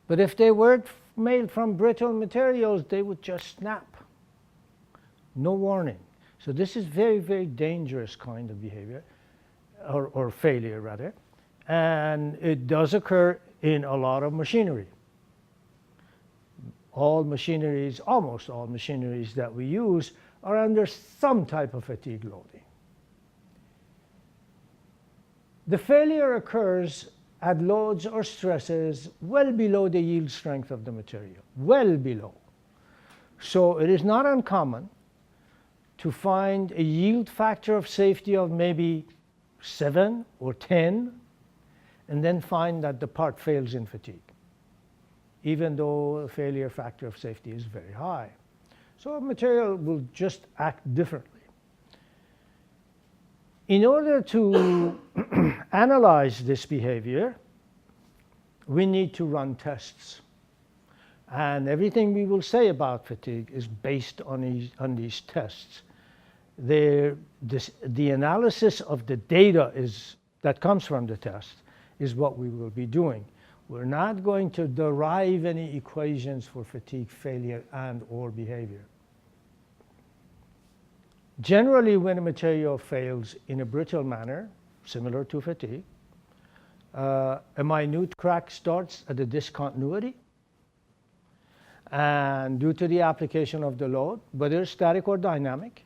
Speaker 1: But if they weren't made from brittle materials, they would just snap. No warning. So this is very, very dangerous kind of behavior, or failure rather, and it does occur in a lot of machinery. Almost all machineries that we use are under some type of fatigue loading. The failure occurs at loads or stresses well below the yield strength of the material, well below. So it is not uncommon to find a yield factor of safety of maybe 7 or 10, and then find that the part fails in fatigue, even though the failure factor of safety is very high. So a material will just act differently. In order to analyze this behavior, we need to run tests. And everything we will say about fatigue is based on these tests. The analysis of the data that comes from the test is what we will be doing. We're not going to derive any equations for fatigue failure and or behavior. Generally, when a material fails in a brittle manner, similar to fatigue, a minute crack starts at a discontinuity, and due to the application of the load, whether static or dynamic,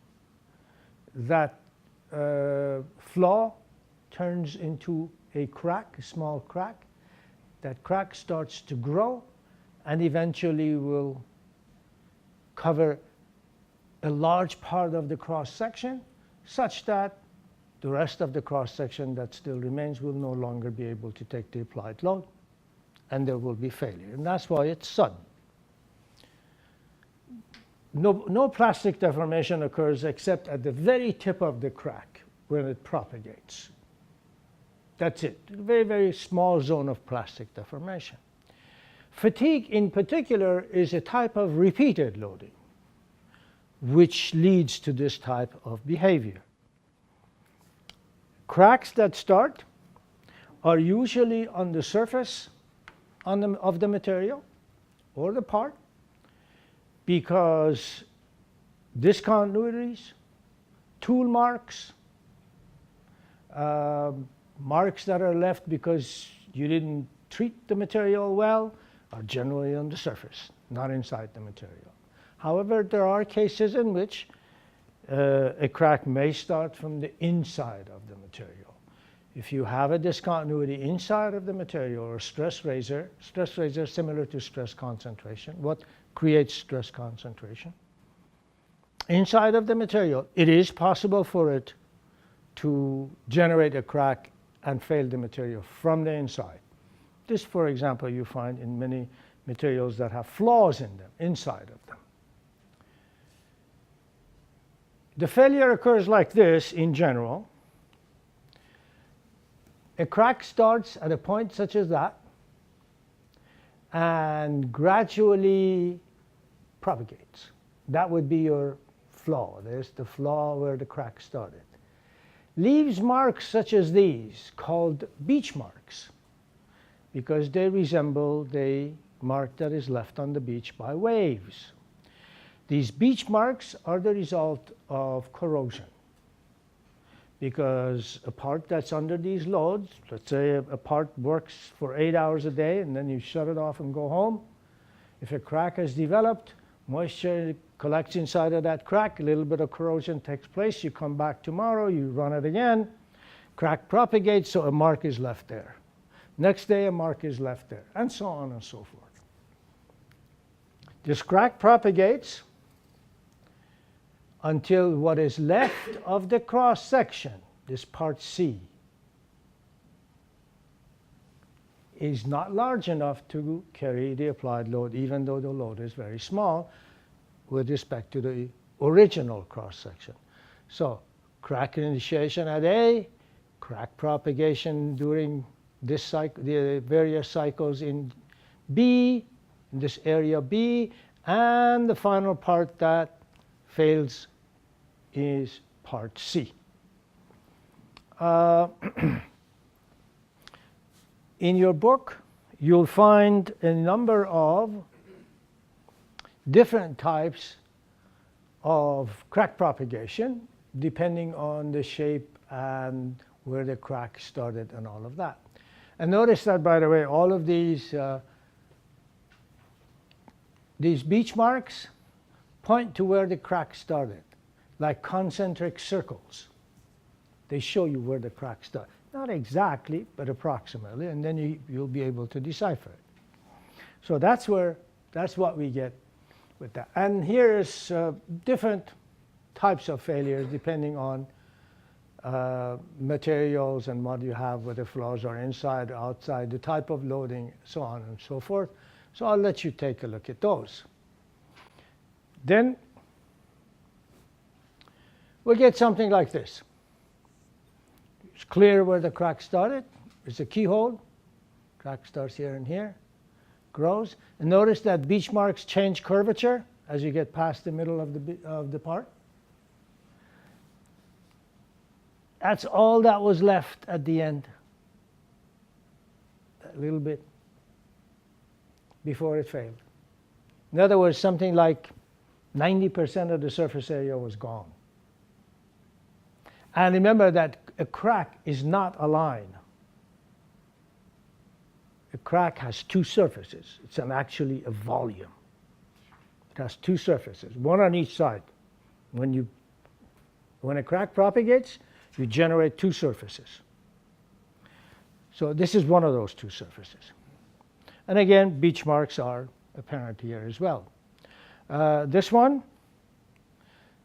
Speaker 1: that flaw turns into a crack, a small crack. That crack starts to grow and eventually will cover a large part of the cross section, such that the rest of the cross section that still remains will no longer be able to take the applied load, and there will be failure. And that's why it's sudden. No plastic deformation occurs except at the very tip of the crack when it propagates. That's it. A very, very small zone of plastic deformation. Fatigue in particular is a type of repeated loading, which leads to this type of behavior. Cracks that start are usually on the surface of the material or the part, because discontinuities, tool marks, marks that are left because you didn't treat the material well are generally on the surface, not inside the material. However, there are cases in which a crack may start from the inside of the material. If you have a discontinuity inside of the material or stress razor similar to stress concentration, what creates stress concentration? Inside of the material, it is possible for it to generate a crack and fail the material from the inside. This, for example, you find in many materials that have flaws in them, inside of them. The failure occurs like this in general. A crack starts at a point such as that and gradually propagates. That would be your flaw. There's the flaw where the crack started. Leaves marks such as these, called beach marks, because they resemble the mark that is left on the beach by waves. These beach marks are the result of corrosion. because a part that's under these loads, let's say a part works for 8 hours a day and then you shut it off and go home. If a crack has developed, moisture collects inside of that crack, a little bit of corrosion takes place, you come back tomorrow, you run it again, crack propagates, so a mark is left there. Next day, a mark is left there, and so on and so forth. This crack propagates until what is left of the cross section, this part C, is not large enough to carry the applied load, even though the load is very small with respect to the original cross section. So crack initiation at A, crack propagation during this cycle, the various cycles in B, in this area B, and the final part that fails is part C. In your book, you'll find a number of different types of crack propagation, depending on the shape and where the crack started and all of that. And notice that, by the way, all of these beach marks point to where the crack started, like concentric circles. They show you where the crack started. Not exactly, but approximately, and then you'll be able to decipher it. So that's what we get with that. And here is different types of failures depending on materials and what you have, whether flows are inside or outside, the type of loading, so on and so forth. So I'll let you take a look at those. Then we'll get something like this. It's clear where the crack started. It's a keyhole. Crack starts here and here, grows. And notice that beach marks change curvature as you get past the middle of the part. That's all that was left at the end. A little bit before it failed. In other words, something like 90% of the surface area was gone. And remember that a crack is not a line. A crack has two surfaces. It's actually a volume. It has two surfaces, one on each side. When a crack propagates, you generate two surfaces. So this is one of those two surfaces. And again, beach marks are apparent here as well. This one,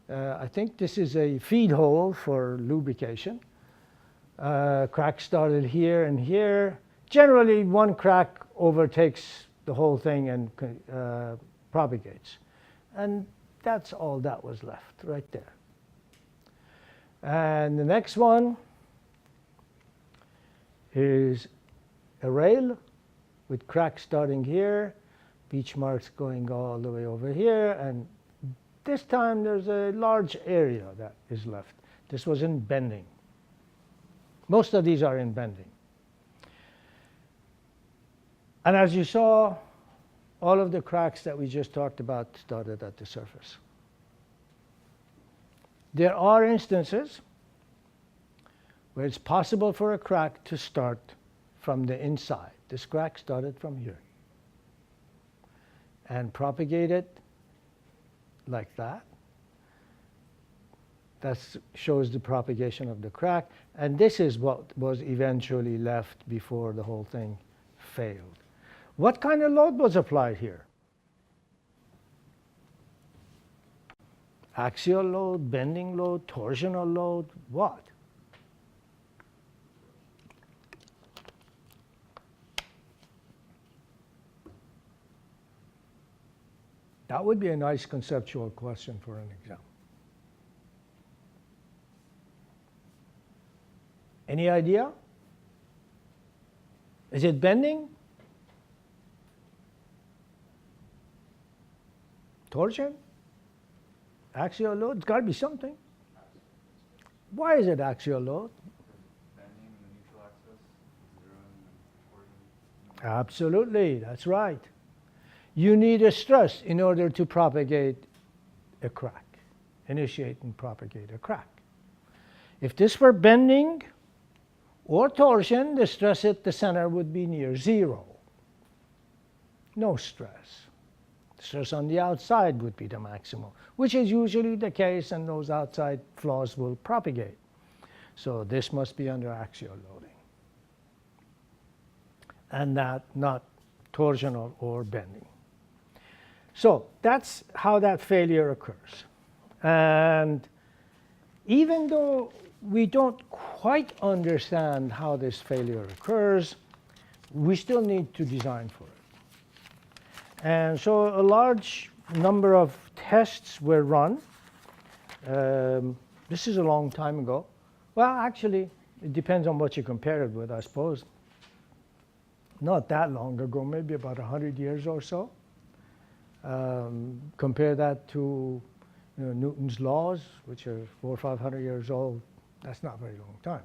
Speaker 1: I think this is a feed hole for lubrication. Crack started here and here. Generally, one crack overtakes the whole thing and propagates. And that's all that was left right there. And the next one is a rail with cracks starting here, beach marks going all the way over here, and this time there's a large area that is left. This was in bending. Most of these are in bending. And as you saw, all of the cracks that we just talked about started at the surface. There are instances where it's possible for a crack to start from the inside. This crack started from here and propagated like that. That shows the propagation of the crack. And this is what was eventually left before the whole thing failed. What kind of load was applied here? Axial load, bending load, torsional load, what? That would be a nice conceptual question for an exam. Any idea? Is it bending? Torsion? Axial load? It's got to be something. Why is it axial load?
Speaker 2: Bending in the neutral axis, zero in the torsion.
Speaker 1: Absolutely, that's right. You need a stress in order to propagate a crack, initiate and propagate a crack. If this were bending or torsion, the stress at the center would be near zero. No stress. Stress on the outside would be the maximum, which is usually the case, and those outside flaws will propagate. So this must be under axial loading, and that not torsional or bending. So that's how that failure occurs. And even though we don't quite understand how this failure occurs, we still need to design for it. And so a large number of tests were run. This is a long time ago. Well, actually, it depends on what you compare it with, I suppose. Not that long ago, maybe about 100 years or so. Compare that to Newton's laws, which are 400 or 500 years old. That's not a very long time.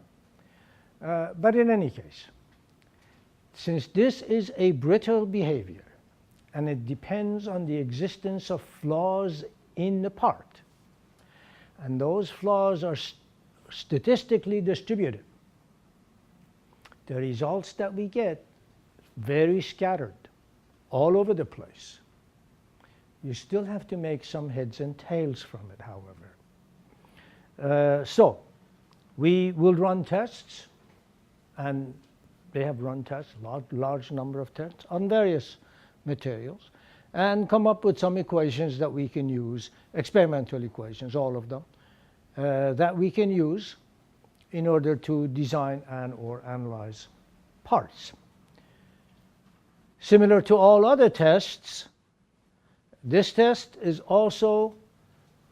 Speaker 1: But in any case, since this is a brittle behavior, and it depends on the existence of flaws in the part, and those flaws are statistically distributed, the results that we get very scattered all over the place. You still have to make some heads and tails from it, however. So we will run tests, and they have run tests, large number of tests on various materials, and come up with some equations that we can use, experimental equations, all of them, that we can use in order to design and or analyze parts. Similar to all other tests, this test is also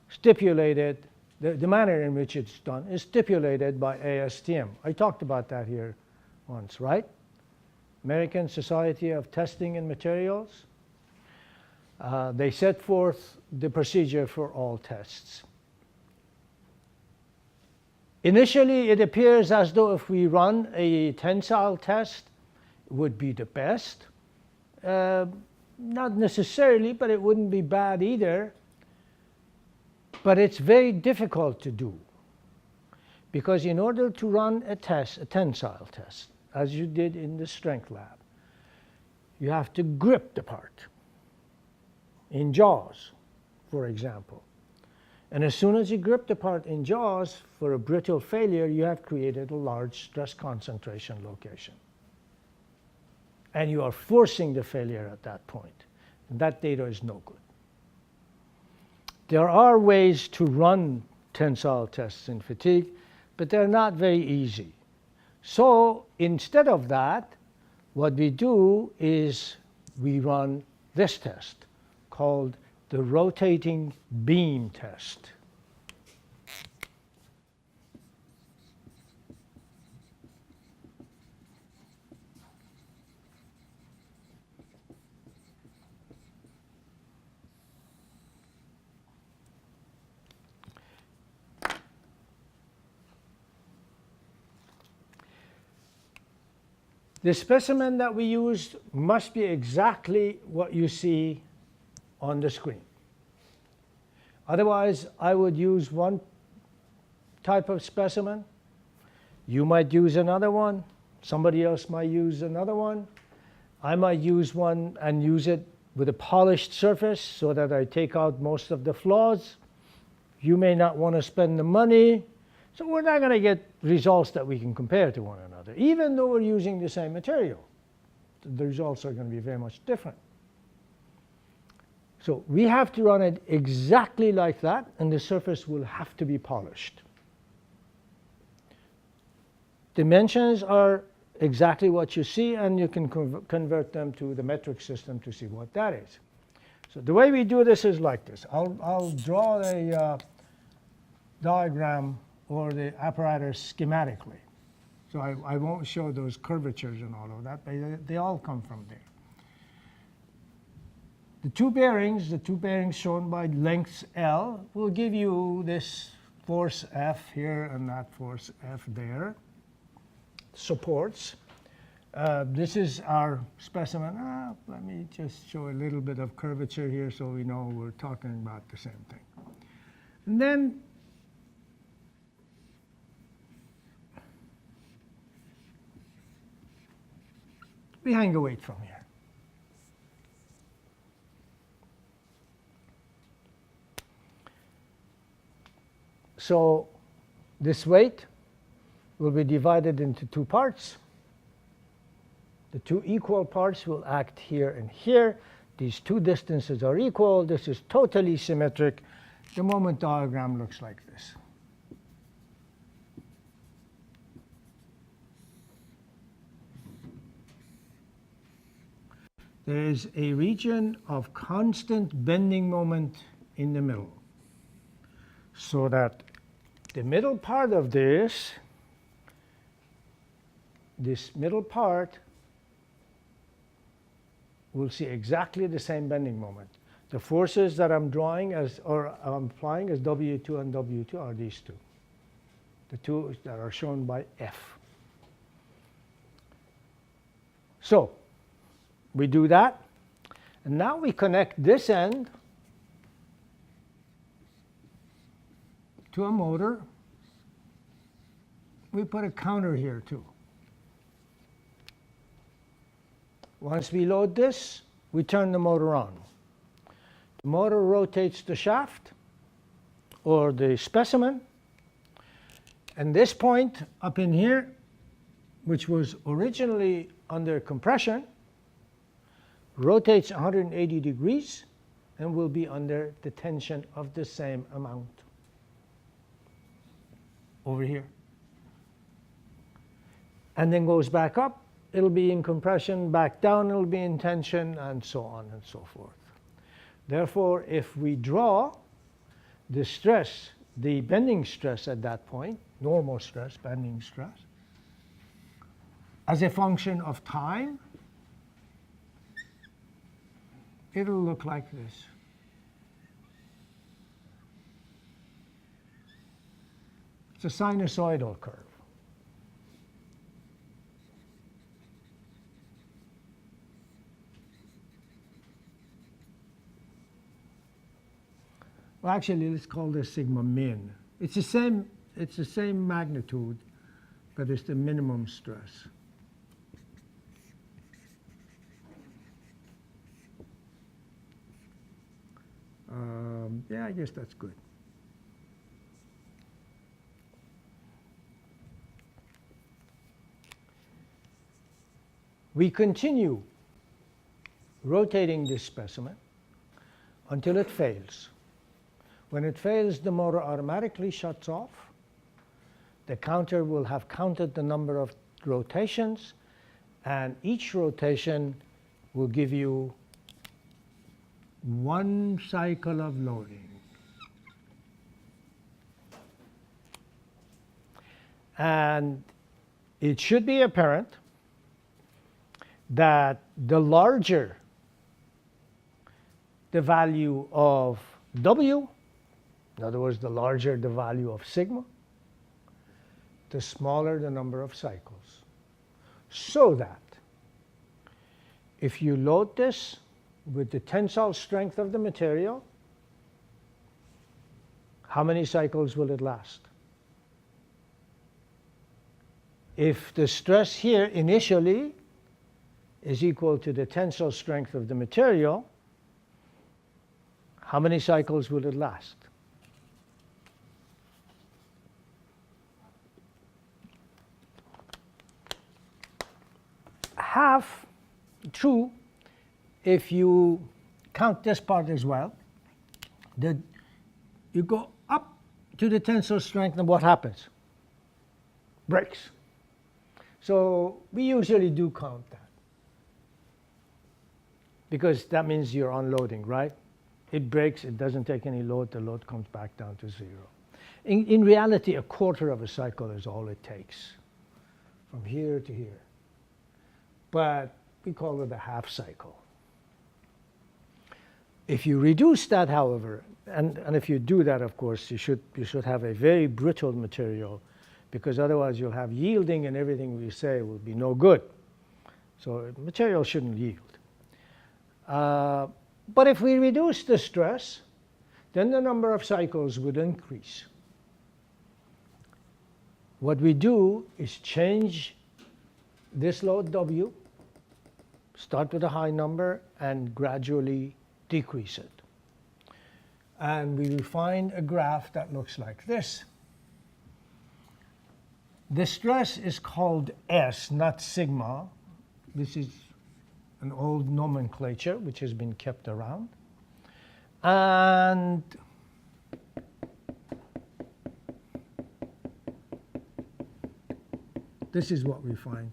Speaker 1: stipulated, the manner in which it's done is stipulated by ASTM. I talked about that here once, right? American Society of Testing and Materials. They set forth the procedure for all tests. Initially, it appears as though if we run a tensile test, it would be the best. Not necessarily, but it wouldn't be bad either. But it's very difficult to do, because in order to run a test, a tensile test, as you did in the strength lab, you have to grip the part in JAWS, for example. And as soon as you grip the part in JAWS for a brittle failure, you have created a large stress concentration location. And you are forcing the failure at that point. And that data is no good. There are ways to run tensile tests in fatigue, but they're not very easy. So instead of that, what we do is we run this test called the rotating beam test. The specimen that we used must be exactly what you see on the screen. Otherwise, I would use one type of specimen. You might use another one. Somebody else might use another one. I might use one and use it with a polished surface so that I take out most of the flaws. You may not want to spend the money. So we're not going to get results that we can compare to one another, even though we're using the same material. The results are going to be very much different. So we have to run it exactly like that, and the surface will have to be polished. Dimensions are exactly what you see, and you can convert them to the metric system to see what that is. So the way we do this is like this. I'll draw a diagram or the apparatus schematically. So I won't show those curvatures and all of that. They all come from there. The two bearings shown by lengths L, will give you this force F here and that force F there. Supports. This is our specimen. Let me just show a little bit of curvature here so we know we're talking about the same thing. And then we hang a weight from here. So this weight will be divided into two parts. The two equal parts will act here and here. These two distances are equal. This is totally symmetric. The moment diagram looks like this. There is a region of constant bending moment in the middle, so that the middle part of this middle part will see exactly the same bending moment. The forces that I'm drawing as, or I'm applying as W2 and W2 are these two. The two that are shown by F. So we do that, and now we connect this end to a motor. We put a counter here too. Once we load this, we turn the motor on. The motor rotates the shaft or the specimen, and this point up in here, which was originally under compression, rotates 180 degrees and will be under the tension of the same amount over here. And then goes back up. It'll be in compression, back down, it'll be in tension, and so on and so forth. Therefore, if we draw the stress, the bending stress at that point, normal stress, bending stress, as a function of time, it'll look like this. It's a sinusoidal curve. Well, actually, let's call this sigma min. It's the same magnitude, but it's the minimum stress. Yeah, I guess that's good. We continue rotating this specimen until it fails. When it fails, the motor automatically shuts off. The counter will have counted the number of rotations, and each rotation will give you one cycle of loading. And it should be apparent that the larger the value of W, in other words, the larger the value of sigma, the smaller the number of cycles. So that if you load this with the tensile strength of the material, how many cycles will it last? If the stress here initially is equal to the tensile strength of the material, how many cycles will it last? Half true if you count this part as well. You go up to the tensile strength, and what happens? Breaks. So we usually do count that, because that means you're unloading, right? It breaks, it doesn't take any load, the load comes back down to zero. In reality, a quarter of a cycle is all it takes, from here to here. But we call it a half cycle. If you reduce that, however, and if you do that, of course, you should have a very brittle material, because otherwise you'll have yielding, and everything we say will be no good. So material shouldn't yield. But if we reduce the stress, then the number of cycles would increase. What we do is change this load W start with a high number and gradually decrease it. And we will find a graph that looks like this. The stress is called S, not sigma. This is an old nomenclature which has been kept around. And this is what we find.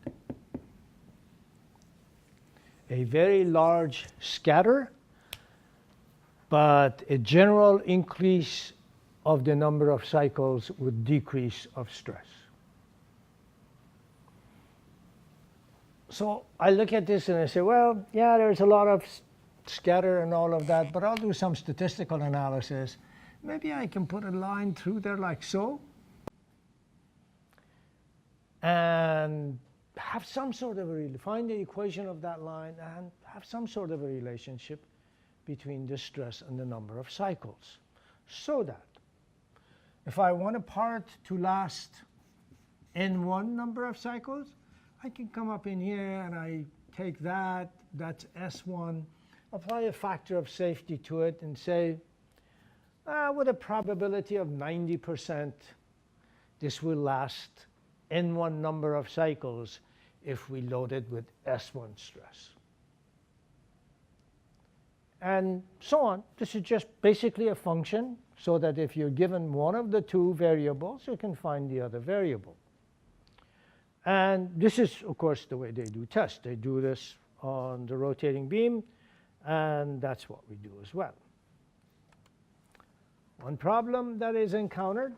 Speaker 1: A very large scatter, but a general increase of the number of cycles with decrease of stress. So I look at this and I say, well, yeah, there's a lot of scatter and all of that, but I'll do some statistical analysis. Maybe I can put a line through there like so, and have some sort of find the equation of that line and have some sort of a relationship between the stress and the number of cycles. So that if I want a part to last n1 number of cycles, I can come up in here and I take that, that's S1, apply a factor of safety to it and say, with a probability of 90%, this will last n1 number of cycles if we load it with S1 stress. And so on. This is just basically a function so that if you're given one of the two variables, you can find the other variable. And this is, of course, the way they do tests. They do this on the rotating beam, and that's what we do as well. One problem that is encountered,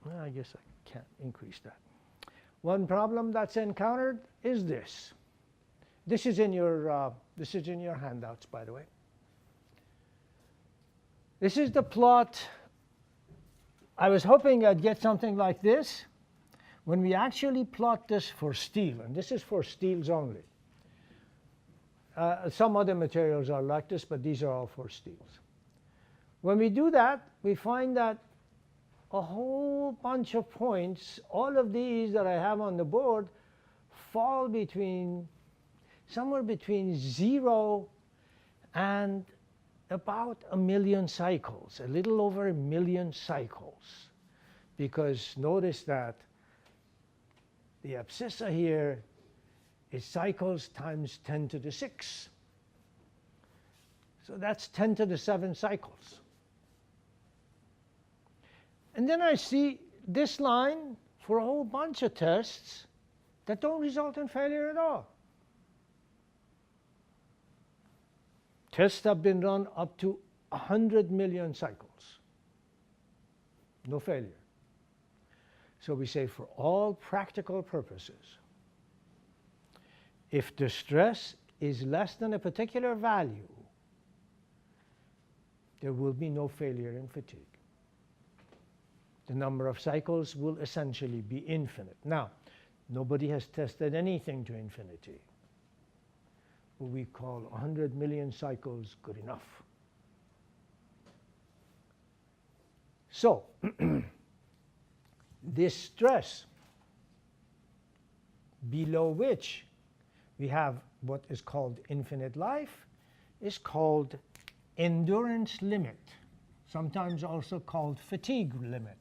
Speaker 1: well, I guess I can't increase that. One problem that's encountered is this. This is in your handouts, by the way. This is the plot. I was hoping I'd get something like this when we actually plot this for steel, and this is for steels only. Some other materials are like this, but these are all for steels. When we do that, we find that a whole bunch of points, all of these that I have on the board, fall somewhere between 0 and about 1 million cycles, a little over 1 million cycles. Because notice that the abscissa here is cycles times 10 to the 6. So that's 10 to the 7 cycles. And then I see this line for a whole bunch of tests that don't result in failure at all. Tests have been run up to 100 million cycles. No failure. So we say for all practical purposes, if the stress is less than a particular value, there will be no failure in fatigue. The number of cycles will essentially be infinite. Now, nobody has tested anything to infinity. We call 100 million cycles good enough. So, this stress below which we have what is called infinite life is called endurance limit, sometimes also called fatigue limit.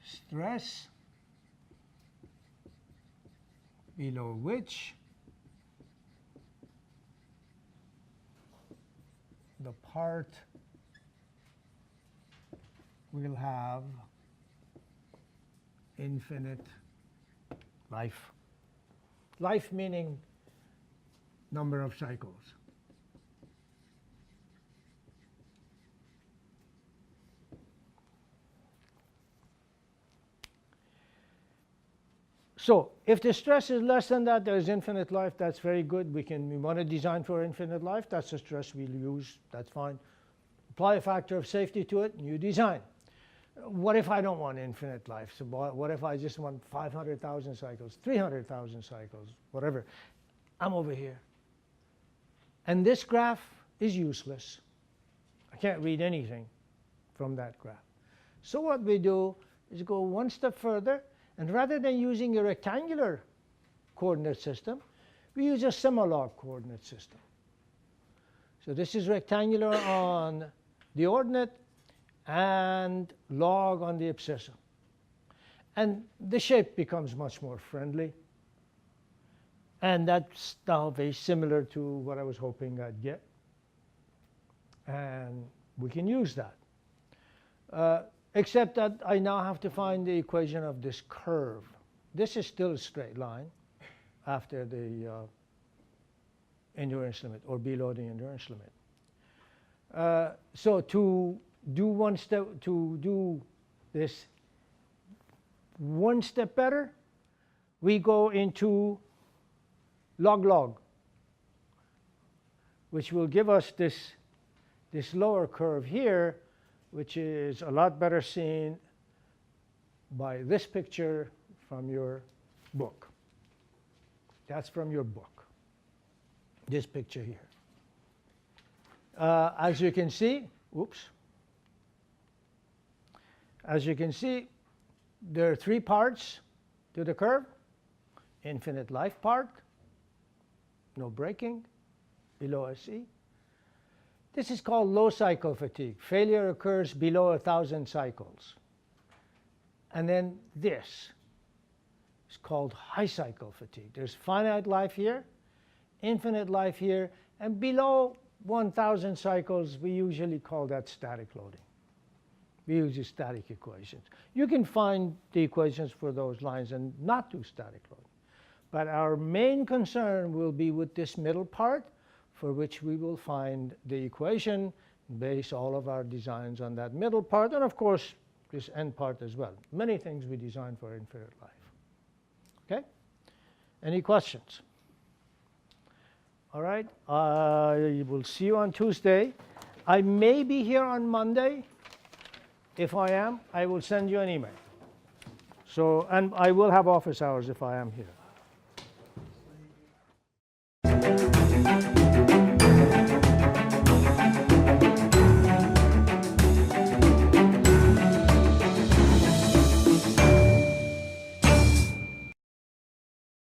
Speaker 1: Stress below which the part will have infinite life. Life meaning number of cycles. So if the stress is less than that, there's infinite life. That's very good. We want to design for infinite life. That's the stress we'll use. That's fine. Apply a factor of safety to it, and you design. What if I don't want infinite life? So what if I just want 500,000 cycles, 300,000 cycles, whatever? I'm over here. And this graph is useless. I can't read anything from that graph. So what we do is go one step further, and rather than using a rectangular coordinate system, we use a semilog coordinate system. So this is rectangular on the ordinate and log on the abscissa. And the shape becomes much more friendly. And that's now very similar to what I was hoping I'd get. And we can use that. Except that I now have to find the equation of this curve. This is still a straight line after the endurance limit or below the endurance limit. So to do one step, to do this one step better, we go into log-log, which will give us this lower curve here, which is a lot better seen by this picture from your book. That's from your book, this picture here. As you can see, as you can see, there are 3 parts to the curve: infinite life part, no braking, below SE. This is called low cycle fatigue. Failure occurs below 1,000 cycles. And then this is called high cycle fatigue. There's finite life here, infinite life here, and below 1,000 cycles, we usually call that static loading. We use the static equations. You can find the equations for those lines and not do static loading. But our main concern will be with this middle part, for which we will find the equation, base all of our designs on that middle part, and of course, this end part as well. Many things we design for infinite life. Okay? Any questions? All right, I will see you on Tuesday. I may be here on Monday. If I am, I will send you an email. So, and I will have office hours if I am here.